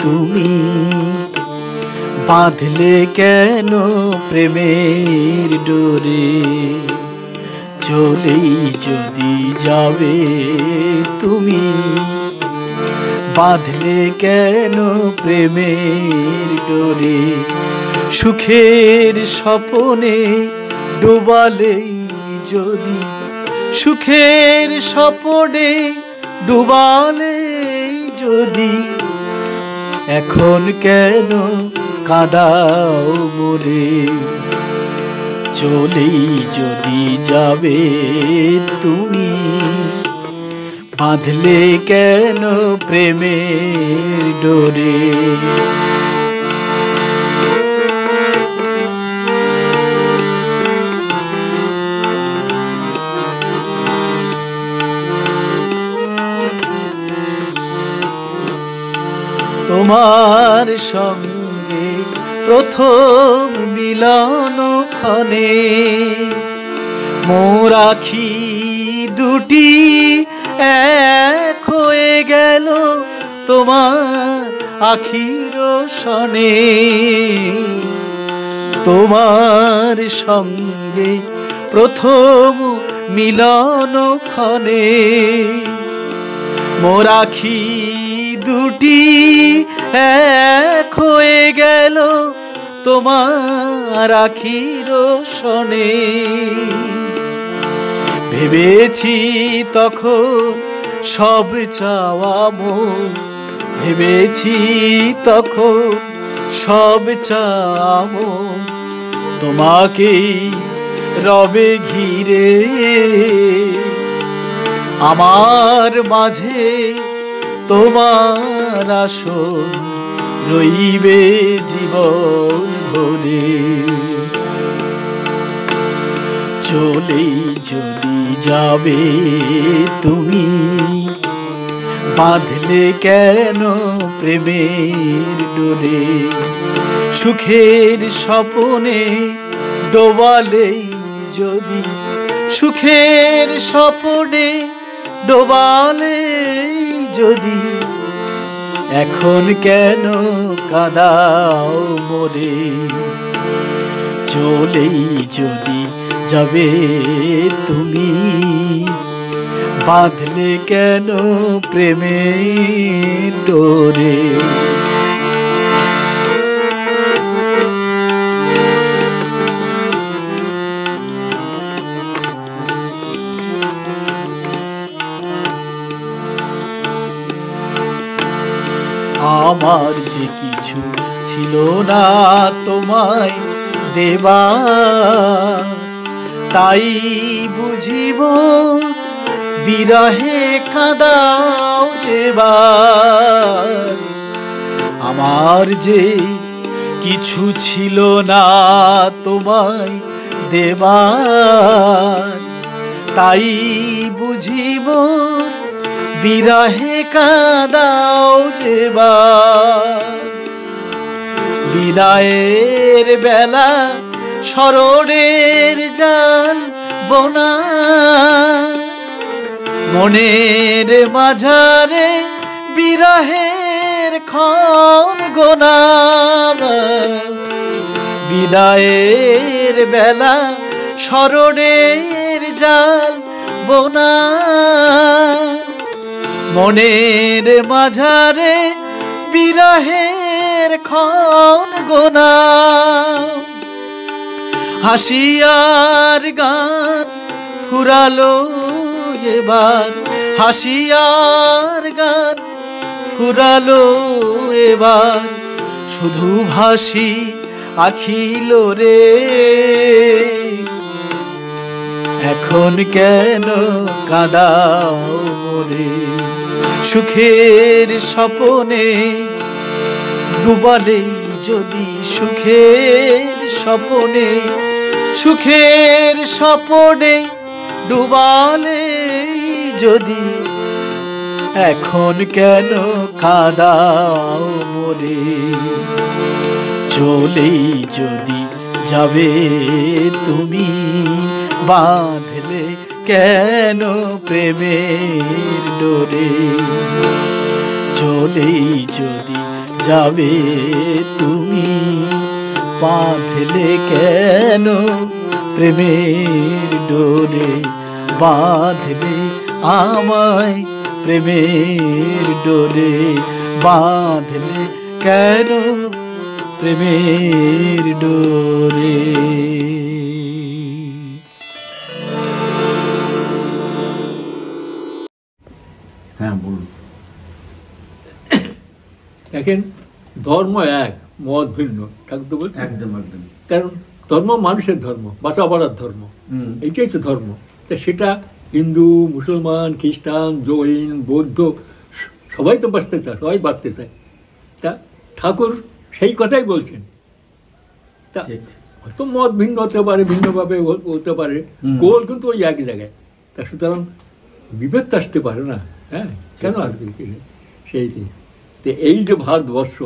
তুমি, বাঁধলে কেন প্রেমের ডোরে? চলেই যদি যাবে তুমি, বাঁধলে কেন প্রেমের ডোরে? সুখের স্বপনে ডুবালেই যদি, সুখের স্বপনে ডুবালেই যদি, এখন কেন কাঁদাও মোরে? চলেই যদি যাবে তুমি, বাঁধলে কেন প্রেমের ডোরে? তোমার সঙ্গে প্রথম মিলন ক্ষণে মোর আখি দুটি এক হয়ে গেল তোমার আখির সনে। তোমার সঙ্গে প্রথম মিলন ক্ষণে মোর আখি দুটি এক হয়ে গেল তোমার আখির সনে। ভেবেছি তখন সব চাওয়া মন, ভেবেছি তখন সব চাওয়া মন তোমাকেই রবে ঘিরে। আমার মাঝে তোমার আসন রইবে জীবন ভরে। চলেই যদি যাবে তুমি, বাঁধলে কেন প্রেমের ডোরে? সুখের স্বপনে ডোবালেই যদি, সুখের স্বপনে ডোবালেই যদি, এখন কেন কাঁদাও মোরে? চলেই যদি যাবে তুমি, বাঁধলে কেন প্রেমের ডোরে? আমার যে কিছু ছিল না তোমায় দেবার, তাই বুঝিব বিরহে কাঁদাও এবার। আমার যে কিছু ছিল না তোমায় দেবার, তাই বুঝিব বিরহে কাঁদাও এবার। বিদায়ের বেলা স্মরণের জাল বোনা, মনের মাঝারে বিরহের ক্ষণ গোনা। বিদায়ের বেলা স্মরণের জাল বোনা, মনের মাঝারে বিরহের ক্ষণ গোনা। হাসিয়ার গান ফুরালো এবার, হাসিয়ার গান ফুরালো এবার। শুধু ভাসি আখিল রে, এখন কেন কাঁদাও মোরে? সুখের স্বপনে ডুবালেই যদি, সুখের স্বপনে, সুখের স্বপনে ডুবালেই যদি, এখন কেন কাঁদাও মোরে? চলেই যদি যাবে তুমি, বাঁধলে কেন প্রেমের ডোরে চলেই যদি যাবে তুমি বাঁধলে কেন প্রেমের ডোরে বাঁধলে আমায় প্রেমের ডোরে বাঁধলে কেন প্রেমের ডোরে। হ্যাঁ বলুন। দেখেন, ধর্ম এক, মত ভিন্ন, ঠাকুর তো বলছেন। একদম একদম। কারণ ধর্ম মানুষের ধর্ম, বাঁচা পড়ার ধর্ম, এইটাই হচ্ছে ধর্ম। তা সেটা হিন্দু, মুসলমান, খ্রিস্টান, জৈন, বৌদ্ধ সবাই তো বাঁচতে চায়, সবাই বাঁচতে চায়। তা ঠাকুর সেই কথাই বলছেন। তা ঠিক। হয়তো মত ভিন্ন হতে পারে, ভিন্নভাবে হতে পারে, গোল কিন্তু ওই একই জায়গায়। তা সুতরাং বিভেদ তো আসতে পারে না। হ্যাঁ, কেন আসবে সেইটি? তো এই যে ভারতবর্ষ,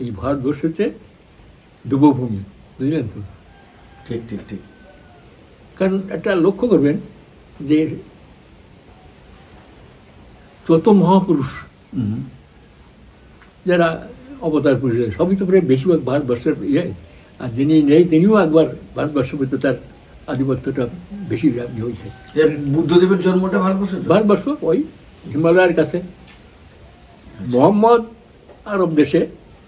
এই ভারতবর্ষ হচ্ছে দেবভূমি, বুঝলেন তো? ঠিক ঠিক ঠিক। কারণ একটা লক্ষ্য করবেন যে যত মহাপুরুষ যারা অবতার পুরুষ, সবই তো প্রায় বেশিরভাগ ভারতবর্ষের ইয়ে। আর যিনি নেই তিনিও একবার ভারতবর্ষের ভিতরে তার আধিপত্যটা বেশি হয়েছে। বুদ্ধদেবের জন্মটা ভারতবর্ষে? ভারতবর্ষ ওই হিমালয়ের কাছে, মোহাম্মদ আরব দেশে,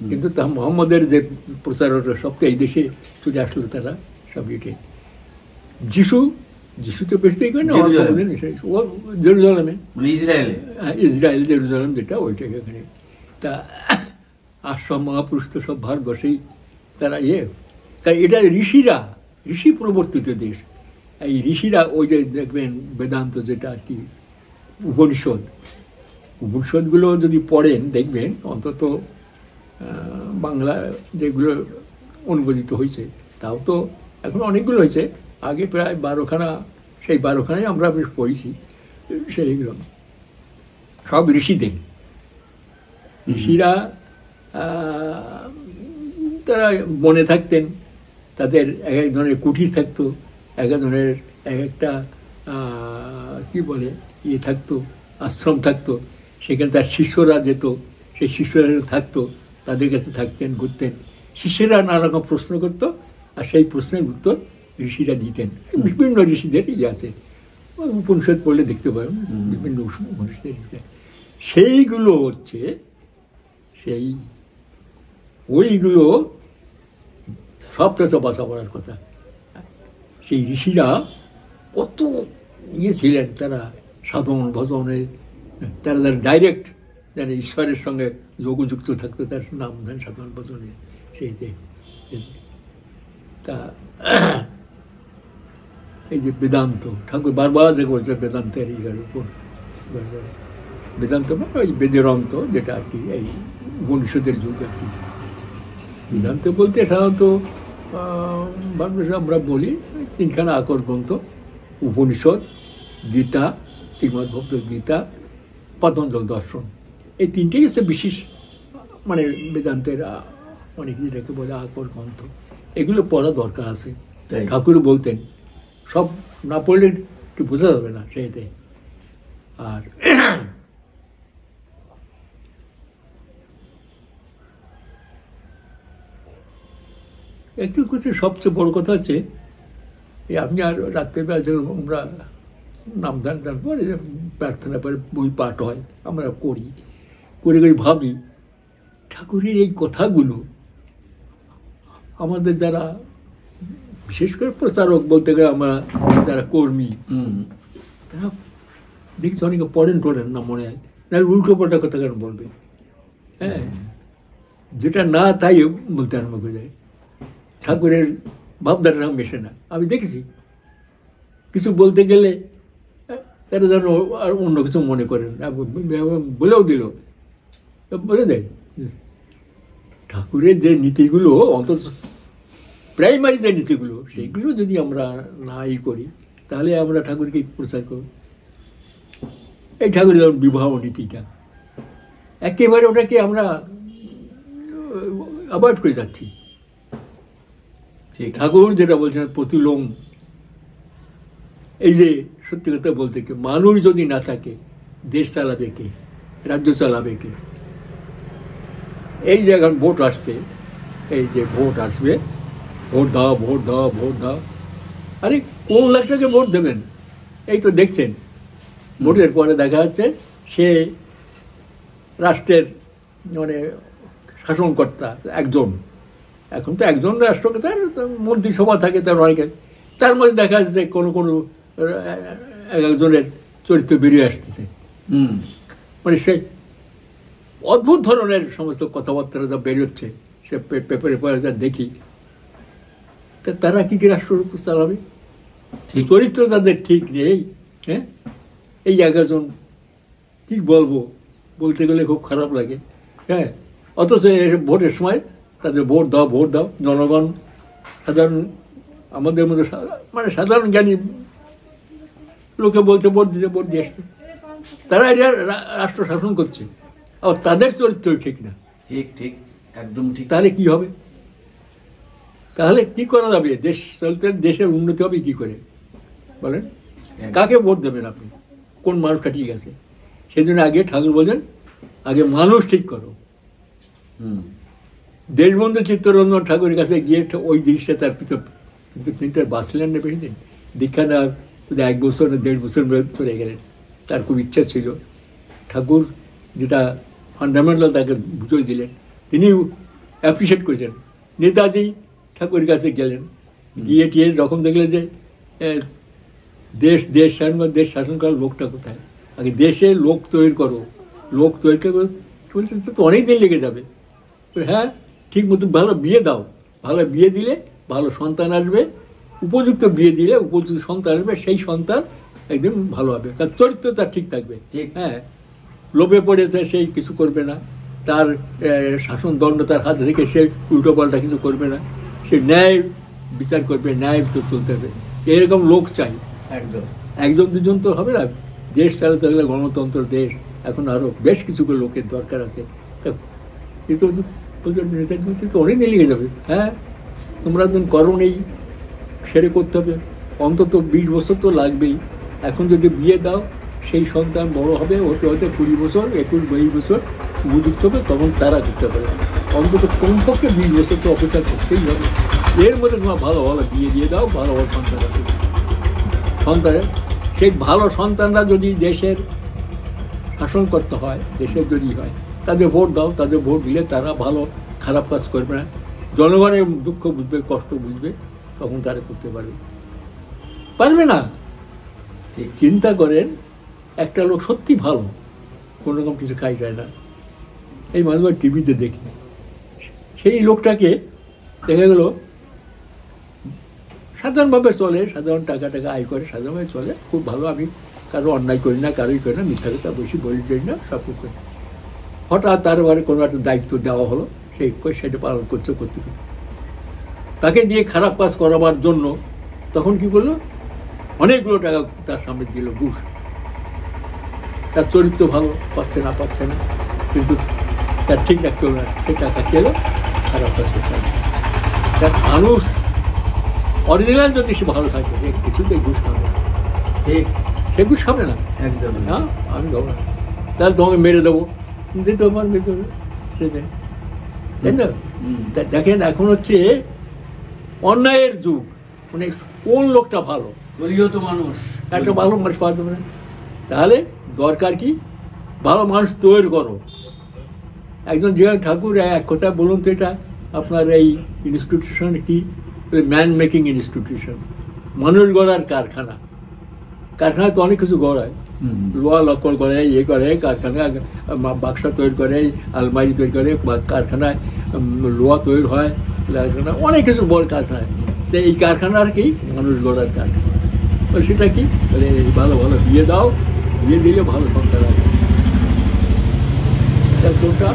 কিন্তু তা মোহাম্মদের যে প্রচারকরা সব এই দেশে চলে আসলো, তারা সব এটে। যিশু তো বেশি করে না, ও জেরুজালেমে, মানে ইসরায়েলে। ইসরায়েল জেরুজালেম যেটা, ওইটা এখানে। তা আর সব মহাপুরুষ তো সব ভারতবর্ষেই তারা তাই এটা ঋষি প্রবর্তিত দেশ। এই ঋষিরা ওই যে দেখবেন বেদান্ত যেটা আর কি, উপনিষদগুলো যদি পড়েন দেখবেন, অন্তত বাংলা যেগুলো অনুবাদিত হয়েছে, তাও তো এখন অনেকগুলো হয়েছে। আগে প্রায় 12খানা, সেই 12খানায় আমরা বেশ পড়েছি। সেইগুলো সব ঋষিরা তারা বনে থাকতেন, তাদের এক এক ধরনের কুঠির থাকতো, এক এক ধরনের এক একটা কী বলে ইয়ে থাকতো, আশ্রম থাকতো। সেখানে তার শিষ্যরা যেত, সেই শিষ্যরা থাকতো, তাদের কাছে থাকতেন, ঘুরতেন। শিষ্যরা নানা রকম প্রশ্ন করতো, আর সেই প্রশ্নের উত্তর ঋষিরা দিতেন। বিভিন্ন ঋষিদের ইয়ে আছে, উপনিষদ পড়লে দেখতে পাবেন, বিভিন্ন উপনিষদের। সেইগুলো হচ্ছে ওইগুলো সবটা তো বাঁচা পড়ার কথা। সেই ঋষিরা কত ইয়ে ছিলেন, তারা সাধন ভজনে, তারা ডাইরেক্ট যেন ঈশ্বরের সঙ্গে যোগযুক্ত থাকতো, তার নাম ধ্যান সাধন ভজনে। সেইতে তা এই যে বেদান্ত, ঠাকুর বারবার যে বলছে বেদান্তের ইয়ের উপর, বেদান্ত মানে ওই বেদান্ত যেটা আর কি, এই উপনিষদের যুগ আর কি। বেদান্ত বলতে সাধারণত বাংলাদেশে আমরা বলি তিনখানা আকর গ্রন্থ: উপনিষদ, গীতা, শ্রীমদ্ ভগবদ্ গীতা, পতঞ্জল দর্শন। এই তিনটেই হচ্ছে বিশেষ, মানে বেদান্তের অনেক যেটাকে বলে আকর গ্রন্থ। এগুলো পড়া দরকার আছে। ঠাকুর বলতেন সব না পড়লে একটু বোঝা যাবে না সেইতে। আর একটু কিছু সবচেয়ে বড় কথা আছে, এই আপনি আর রাত্রেবেলা যখন আমরা নাম ধ্যান পরে প্রার্থনা করে বই পাঠ হয়, আমরা করি, করে ভাবি ঠাকুরের এই কথাগুলো আমাদের যারা বিশেষ করে প্রচারক বলতে গেলে আমরা যারা কর্মী, তারা দেখছি অনেকে পড়েন না, মনে হয় না উল্টো পাল্টা কথা কেন বলবে। হ্যাঁ, যেটা না তাই বলতে আরম্ভ করে যায়। ঠাকুরের ভাবধারা মেশে না। আমি দেখেছি কিছু বলতে গেলে তারা যেন আর অন্য কিছু মনে করেন, বলেও দিল, বলে দেয়। ঠাকুরের যে নীতিগুলো, অন্তত প্রাইমারি যে নীতিগুলো, সেইগুলো যদি আমরা নাই করি, তাহলে আমরা ঠাকুরকে প্রচার করব। এই ঠাকুরের যেমন বিবাহ নীতিটা, একেবারে ওটাকে আমরা অ্যাভয়েড করে যাচ্ছি। ঠাকুর যেটা বলছেন প্রতিলোম, এই যে সত্যি কথা বলতে কি, মানুষ যদি না থাকে দেশ চালাবে কে, রাজ্য চালাবে কে? এই যে এখন ভোট আসছে, এই যে ভোট আসবে, ভোট দাও ভোট দাও ভোট দাও, আরে কোন লোকটাকে ভোট দেবেন? এই তো দেখছেন ভোটের পরে দেখা যাচ্ছে সে রাষ্ট্রের মানে শাসনকর্তা একজন, এখন তো একজন রাষ্ট্রকর্তা, মন্ত্রিসভা থাকে তার অনেকে, তার মধ্যে দেখা যাচ্ছে কোনো কোনো একজনের চরিত্র বেরিয়ে আসতেছে। মানে সে অদ্ভুত ধরনের সমস্ত কথাবার্তা যা বেরোচ্ছে, সে পেপারে পরে যা দেখি, তারা কি কি রাষ্ট্র চালাবে? চরিত্র তাদের ঠিক নেই। হ্যাঁ, এই একজন কি বলবো, বলতে গেলে খুব খারাপ লাগে। হ্যাঁ, অথচ ভোটের সময় তাদের ভোট দাও ভোট দাও, জনগণ সাধারণ আমাদের মধ্যে মানে সাধারণ জ্ঞানী লোকে বলছে ভোট দিতে, ভোট দিয়ে আসছে, তারা এটা রাষ্ট্র শাসন করছে, আর তাদের চরিত্র ঠিক না। ঠিক ঠিক, একদম ঠিক। তাহলে কি হবে? তাহলে কি করা যাবে? দেশ চলতে, দেশের উন্নতি হবে কি করে বলেন? কাকে ভোট দেবেন আপনি? কোন মানুষটা ঠিক আছে? সেই জন্য আগে ঠাকুর বলেন, আগে মানুষ ঠিক করো। দেশবন্ধু চিত্তরঞ্জন ঠাকুরের কাছে গিয়ে ওই জিনিসটা তার কিন্তু তিনি তার বাঁচলেন না বেশি দিন, দীক্ষা নেওয়ার 1 বছর না 1.5 বছর চলে গেলেন। তার খুব ইচ্ছা ছিল, ঠাকুর যেটা ফান্ডামেন্টাল তাকে বুঝিয়ে দিলেন, তিনি অ্যাপ্রিসিয়েট করেছেন। নেতাজি ঠাকুরের কাছে গেলেন, গিয়ে টিয়ে যখন দেখলেন যে দেশ শাসন করার লোকটা কোথায়, আগে দেশে লোক তৈরি করো, লোক তৈরি করে বলছেন তো অনেক দিন লেগে যাবে। হ্যাঁ, ঠিক মতো ভালো বিয়ে দাও, ভালো বিয়ে দিলে ভালো সন্তান আসবে, উপযুক্ত বিয়ে দিলে উপযুক্ত সন্তান আসবে, সেই সন্তান একদম ভালো হবে, কারণ চরিত্র তার ঠিক থাকবে। হ্যাঁ, লোভে পড়ে সেই কিছু করবে না, তার শাসন দণ্ড তার হাতে থেকে সে উল্টো পাল্টা কিছু করবে না, সে ন্যায় বিচার করবে, ন্যায় তো চলতে হবে, এরকম লোক চাই। একদম, একজন দুজন তো হবে না, দেশ চালাতে গেলে গণতন্ত্র দেশ, এখন আরো বেশ কিছু লোকের দরকার আছে। তো অনেক দিন লেগে যাবে। হ্যাঁ, তোমরা একদিন করো নেই, সেরে করতে হবে, অন্তত 20 বছর তো লাগবেই। এখন যদি বিয়ে দাও, সেই সন্তান বড় হবে, হতে হতে 20 বছর 21-22 বছর উপযুক্ত হবে, তখন তারা করতে পারে। অন্তত কমপক্ষে 20 বছর তো অপেক্ষা করতেই হবে। এর মধ্যে তোমার ভালো ভালো বিয়ে দিয়ে দাও, ভালো ভালো সন্তান আছে। সন্তানের সেই ভালো সন্তানরা যদি দেশের শাসন করতে হয়, দেশের যদি হয়, তাদের ভোট দাও, তাদের ভোট দিলে তারা ভালো খারাপ কাজ করবে না, জনগণের দুঃখ বুঝবে, কষ্ট বুঝবে, তখন তারা করতে পারবে। পারবে না? চিন্তা করেন, একটা লোক সত্যি ভালো, কোনো রকম কিছু খাই যায় না, এই মাঝে মাঝে টিভিতে দেখি, সেই লোকটাকে দেখা গেল সাধারণভাবে চলে, সাধারণ টাকা আয় করে, সাধারণভাবে চলে, খুব ভালো। আমি কারো অন্যায় করি না, কারোই করি না, মিথ্যা কথা বেশি বলি না, সব কিছু। হঠাৎ তার বারে কোনো একটা দায়িত্ব দেওয়া হলো, সেই সেটা পালন করতে তাকে দিয়ে খারাপ কাজ করাবার জন্য তখন কি করলো, অনেকগুলো টাকা তার সামনে দিল ঘুষ। তার চরিত্র ভালো, পাচ্ছে না, কিন্তু তার ঠিক রাখতে হবে না, সে টাকা খেলো, খারাপ কাজ করতে হবে। তার মানুষ অরিজিনাল যদি সে ভালো থাকে, কিছুতেই ঘুষ খাবে না, ঠিক, সে ঘুষ খাবে না একদম। হ্যাঁ, আমি খাবো না, তাহলে তোমাকে মেরে দেবো, দিতে আমার মেরে দেবো, তাই না? দেখেন, এখন হচ্ছে অন্যায়ের যুগ, মানে কোন লোকটা ভালো, তো মানুষ একটা ভালো মানুষ পাওয়া যাবে না। তাহলে দরকার কি, ভালো মানুষ তৈরি করো। একজন যে ঠাকুর এক কথা বলুন তো, এটা আপনার এই ইনস্টিটিউশন কি, ম্যান মেকিং ইনস্টিটিউশন, মানুষ গড়ার কারখানা। কারখানায় তো অনেক কিছু গড়ায়, লোহা লক্কর করে, করে, কারখানায় বাক্সা তৈরি করে, আলমারি তৈরি করে, কারখানায় লোহা তৈরি হয়, অনেক কিছু বড় কারখানায়। তো এই কারখানার কি, মানুষ গড়ার কারখানা। সেটা কি, ভালো ভালো বিয়ে দাও, বিয়ে দিলে ভালো সন্তান আছে। কোনটা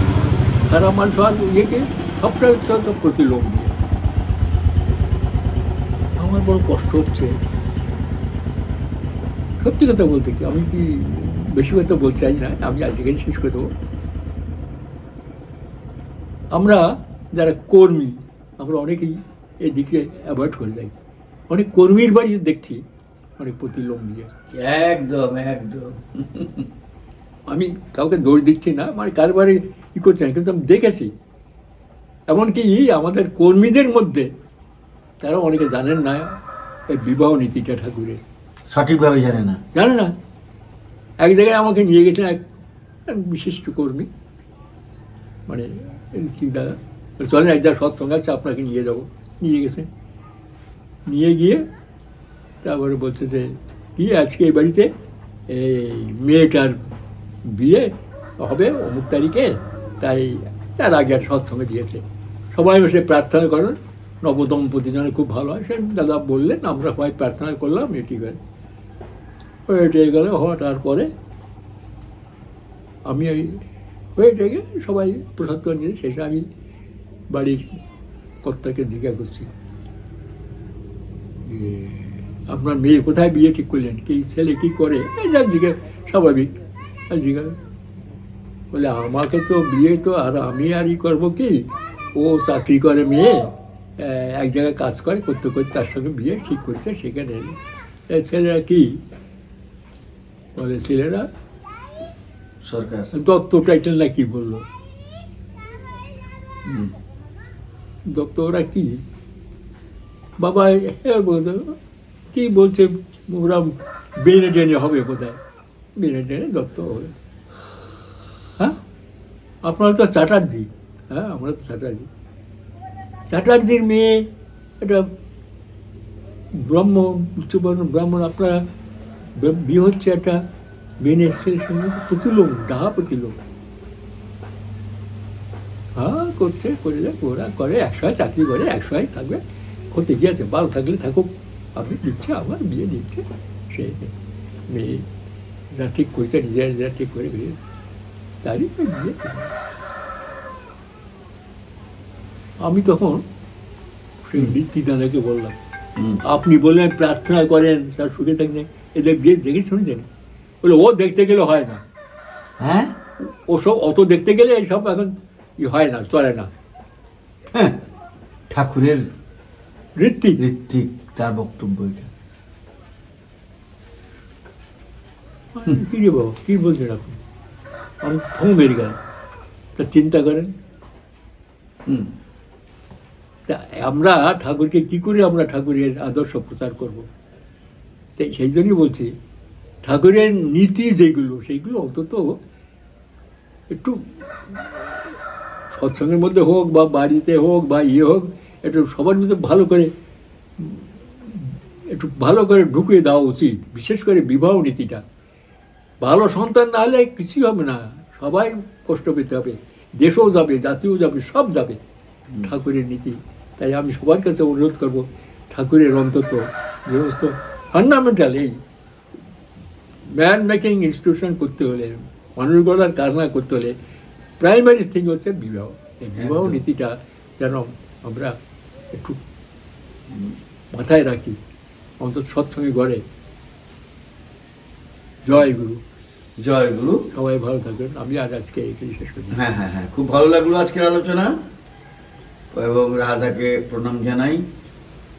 খারাপ মানুষ আর ইয়েকে সবটা প্রতি লোক দিয়ে। আমার বড় কষ্ট হচ্ছে, সত্যি কথা বলতে কি, আমি কি বেশি কথা বলতে চাই না, আমি আজকে শেষ করে দেবো। আমরা যারা কর্মী, আমরা অনেকেই এই দিকে অ্যাভয়েড করে যাই। অনেক কর্মীর বাড়ি দেখছি, অনেক প্রতিলম্বী। একদম একদম। আমি কাউকে দোষ দিচ্ছি না, মানে কারবারে ই করছে না, কিন্তু আমি দেখেছি এমনকি আমাদের কর্মীদের মধ্যে তারা অনেকে জানেন না এই বিবাহ নীতিটা ঠাকুরের, সঠিকভাবে জানে না। জানে না। এক জায়গায় আমাকে নিয়ে গেছেন এক বিশিষ্ট কর্মী, মানে কি দাদা চলেন এক জায়গায় সৎসঙ্গ আছে আপনাকে নিয়ে যাবো, নিয়ে গেছে। নিয়ে গিয়ে তারপরে বলছে যে কি আজকে এই বাড়িতে এই মেয়েটার বিয়ে হবে অমুক তারিখে, তাই তার আগে আর সৎসঙ্গে দিয়েছে, সবাই বসে প্রার্থনা করেন, নবদম্পতি জনে খুব ভালো হয়। সে দাদা বললেন, আমরা সবাই প্রার্থনা করলাম, এটি গেল হয়ে গেল। হওয়ার পরে আমি ওই হয়ে গিয়ে সবাই প্রসাদ করে নিয়ে শেষে আমি বাড়ির কর্তাকে জিজ্ঞাসা করছি যে আপনার মেয়ে কোথায় বিয়ে ঠিক করলেন, কি ছেলে কি করে, যাক জিজ্ঞাসা স্বাভাবিক। আর জিজ্ঞাসা বলে আমাকে তো বিয়ে তো আর আমি আর ই করবো কি, ও চাকরি করে মেয়ে, এক জায়গায় কাজ করে, করতে করতে তার সঙ্গে বিয়ে ঠিক করছে, সেখানে ছেলেরা কি বলে, ছেলেরা সরকার দত্ত টাইটেল না কি বললো, দত্ত ওরা কি বাবা বলতো কি বলছে, ওরা বেনে টেনে হবে কোথায়, বেনে টেনে দত্ত হবে। হ্যাঁ আপনারা তো চ্যাটার্জি, হ্যাঁ আমরা তো চ্যাটার্জি, চ্যাটার্জির মেয়ে এটা ব্রাহ্মণ, উচ্চবর্ণ ব্রাহ্মণ, আপনারা বিয়ে হচ্ছে একটা বেনের ছেলের সঙ্গে, প্রতিলোক ডাহা প্রতিলোক। হ্যাঁ করছে, করে যায়, ওরা করে, একশোয় চাকরি করে, একশোয় থাকবে, করতে গিয়েছে, ভালো থাকলে থাকুক, আপনি দিচ্ছে আমার বিয়ে দিচ্ছে, সে মেয়েরা ঠিক করেছে, নিজেরা ঠিক করে বিয়ে, তারই বিয়ে। আমি তখন সেই নীতি দাদাকে বললাম, আপনি বললেন প্রার্থনা করেন, তার সুখে থাকলেন, এদের বিয়ে দেখে শুনছেন? বলে ও দেখতে গেলে হয় না। হ্যাঁ ওসব অত দেখতে গেলে এইসব এখন হয় না, চলে না। হ্যাঁ, ঠাকুরের ঋত্বিক ঋত্বিক তার বক্তব্য এটা। কি রে বাবা, কি বলছেন আপনি? আমি থম মেরে গেল। তা চিন্তা করেন, তা আমরা ঠাকুরকে কি করে আমরা ঠাকুরের আদর্শ প্রচার করব? তাই সেই জন্যই বলছি, ঠাকুরের নীতি যেগুলো, সেইগুলো অন্তত একটু সৎসঙ্গের মধ্যে হোক বা বাড়িতে হোক বা হোক, একটু সবার মধ্যে একটু ভালো করে ঢুকিয়ে দেওয়া উচিত। বিশেষ করে বিবাহ নীতিটা, ভালো সন্তান না হলে কিছুই হবে না, সবাই কষ্ট পেতে হবে, দেশও যাবে, জাতিও যাবে, সব যাবে ঠাকুরের নীতি। তাই আমি সবার কাছে অনুরোধ করব, ঠাকুরের অন্তত যে সমস্ত ফান্ডামেন্টাল এই ম্যান মেকিং ইনস্টিটিউশন করতে হলে, মানুষ গড়ার কারণা করতে হলে প্রাইমারি থিং হচ্ছে বিবাহ। এই বিবাহ নীতিটা যেন আমরা একটু মাথায় রাখি, অন্তত সৎসঙ্গে গড়ে। জয় গুরু। জয় গুরু। সবাই ভালো থাকবেন। আমি আর আজকে এখানে শেষ করি। হ্যাঁ হ্যাঁ হ্যাঁ, খুব ভালো লাগলো আজকের আলোচনা, এবং রাধাকে প্রণাম জানাই।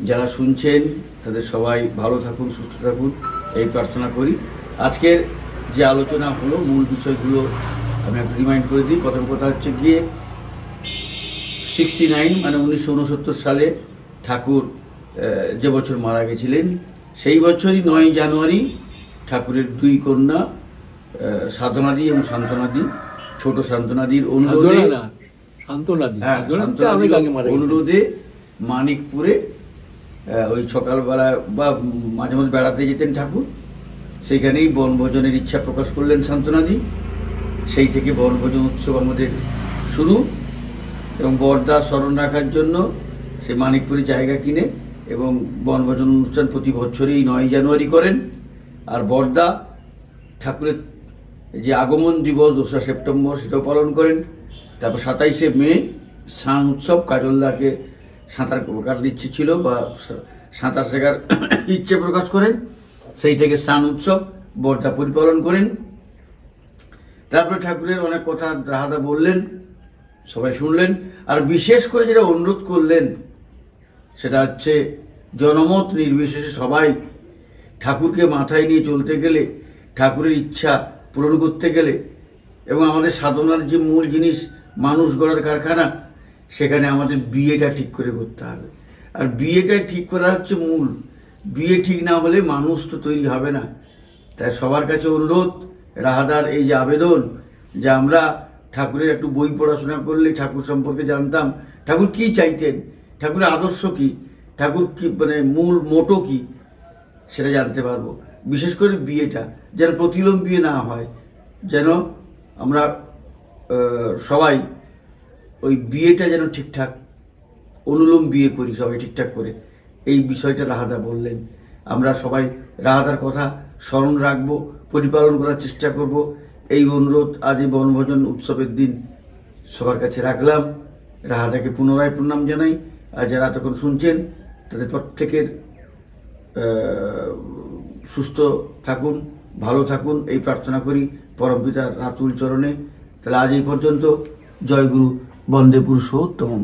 যারা শুনছেন তাদের সবাই ভালো থাকুন, সুস্থ থাকুন, এই প্রার্থনা করি। আজকের যে আলোচনা হলো, মূল বিষয়গুলো আমি একটু রিমাইন্ড করে দিই। প্রথম কথা হচ্ছে গিয়ে 69 মানে 1969 সালে ঠাকুর যে বছর মারা গেছিলেন, সেই বছরই 9 জানুয়ারি ঠাকুরের দুই কন্যা সাধনাদি এবং শান্তনাদি, ছোট শান্তনাদির অনুরোধে মানিকপুরে ওই সকালবেলা বা মাঝে মাঝে বেড়াতে যেতেন ঠাকুর, সেইখানেই বনভোজনের ইচ্ছা প্রকাশ করলেন শান্তনাদি। সেই থেকে বনভোজন উৎসব আমাদের শুরু, এবং বরদা স্মরণ রাখার জন্য সে মানিকপুরে জায়গা কিনে এবং বনভোজন অনুষ্ঠান প্রতি বছরই 9 জানুয়ারি করেন। আর বরদা ঠাকুরের যে আগমন দিবস 2রা সেপ্টেম্বর সেটাও পালন করেন। তারপর 27শে মে স্নান উৎসব, কাজলদাকে সাঁতার কাটার ইচ্ছে ছিল বা সাঁতার শেখার ইচ্ছে প্রকাশ করেন, সেই থেকে স্নান উৎসব বরদা পরিপালন করেন। তারপরে ঠাকুরের অনেক কথা রাহাদা বললেন, সবাই শুনলেন। আর বিশেষ করে যেটা অনুরোধ করলেন সেটা হচ্ছে জনমত নির্বিশেষে সবাই ঠাকুরকে মাথায় নিয়ে চলতে গেলে, ঠাকুরের ইচ্ছা পূরণ করতে গেলে, এবং আমাদের সাধনার যে মূল জিনিস মানুষ গড়ার কারখানা, সেখানে আমাদের বিয়েটা ঠিক করে করতে হবে। আর বিয়েটা ঠিক করা হচ্ছে মূল। বিয়ে ঠিক না হলে মানুষ তো তৈরি হবে না। তাই সবার কাছে অনুরোধ, রাহাদার এই যে আবেদন, যে আমরা ঠাকুরের একটু বই পড়াশোনা করলে ঠাকুর সম্পর্কে জানতাম, ঠাকুর কি চাইতেন, ঠাকুরের আদর্শ কি, ঠাকুর কি মানে মূল মোটো কি, সেটা জানতে পারবো। বিশেষ করে বিয়েটা যেন প্রতিলোম বিয়ে না হয়, যেন আমরা সবাই ওই বিয়েটা যেন ঠিকঠাক অনুলোম বিয়ে করি, সবাই ঠিকঠাক করে। এই বিষয়টা রাহাদা বললেন। আমরা সবাই রাহাদার কথা স্মরণ রাখবো, পরিপালন করার চেষ্টা করব। এই অনুরোধ আজ এই বনভোজন উৎসবের দিন সবার কাছে রাখলাম। রাহাদাকে পুনরায় প্রণাম জানাই। আর যারা এতক্ষণ শুনছেন তাদের প্রত্যেকের সুস্থ থাকুন, ভালো থাকুন, এই প্রার্থনা করি পরমপিতার রাতুল চরণে। তাহলে আজ এই পর্যন্ত। জয় গুরু, বন্দে পুরুষোত্তমম।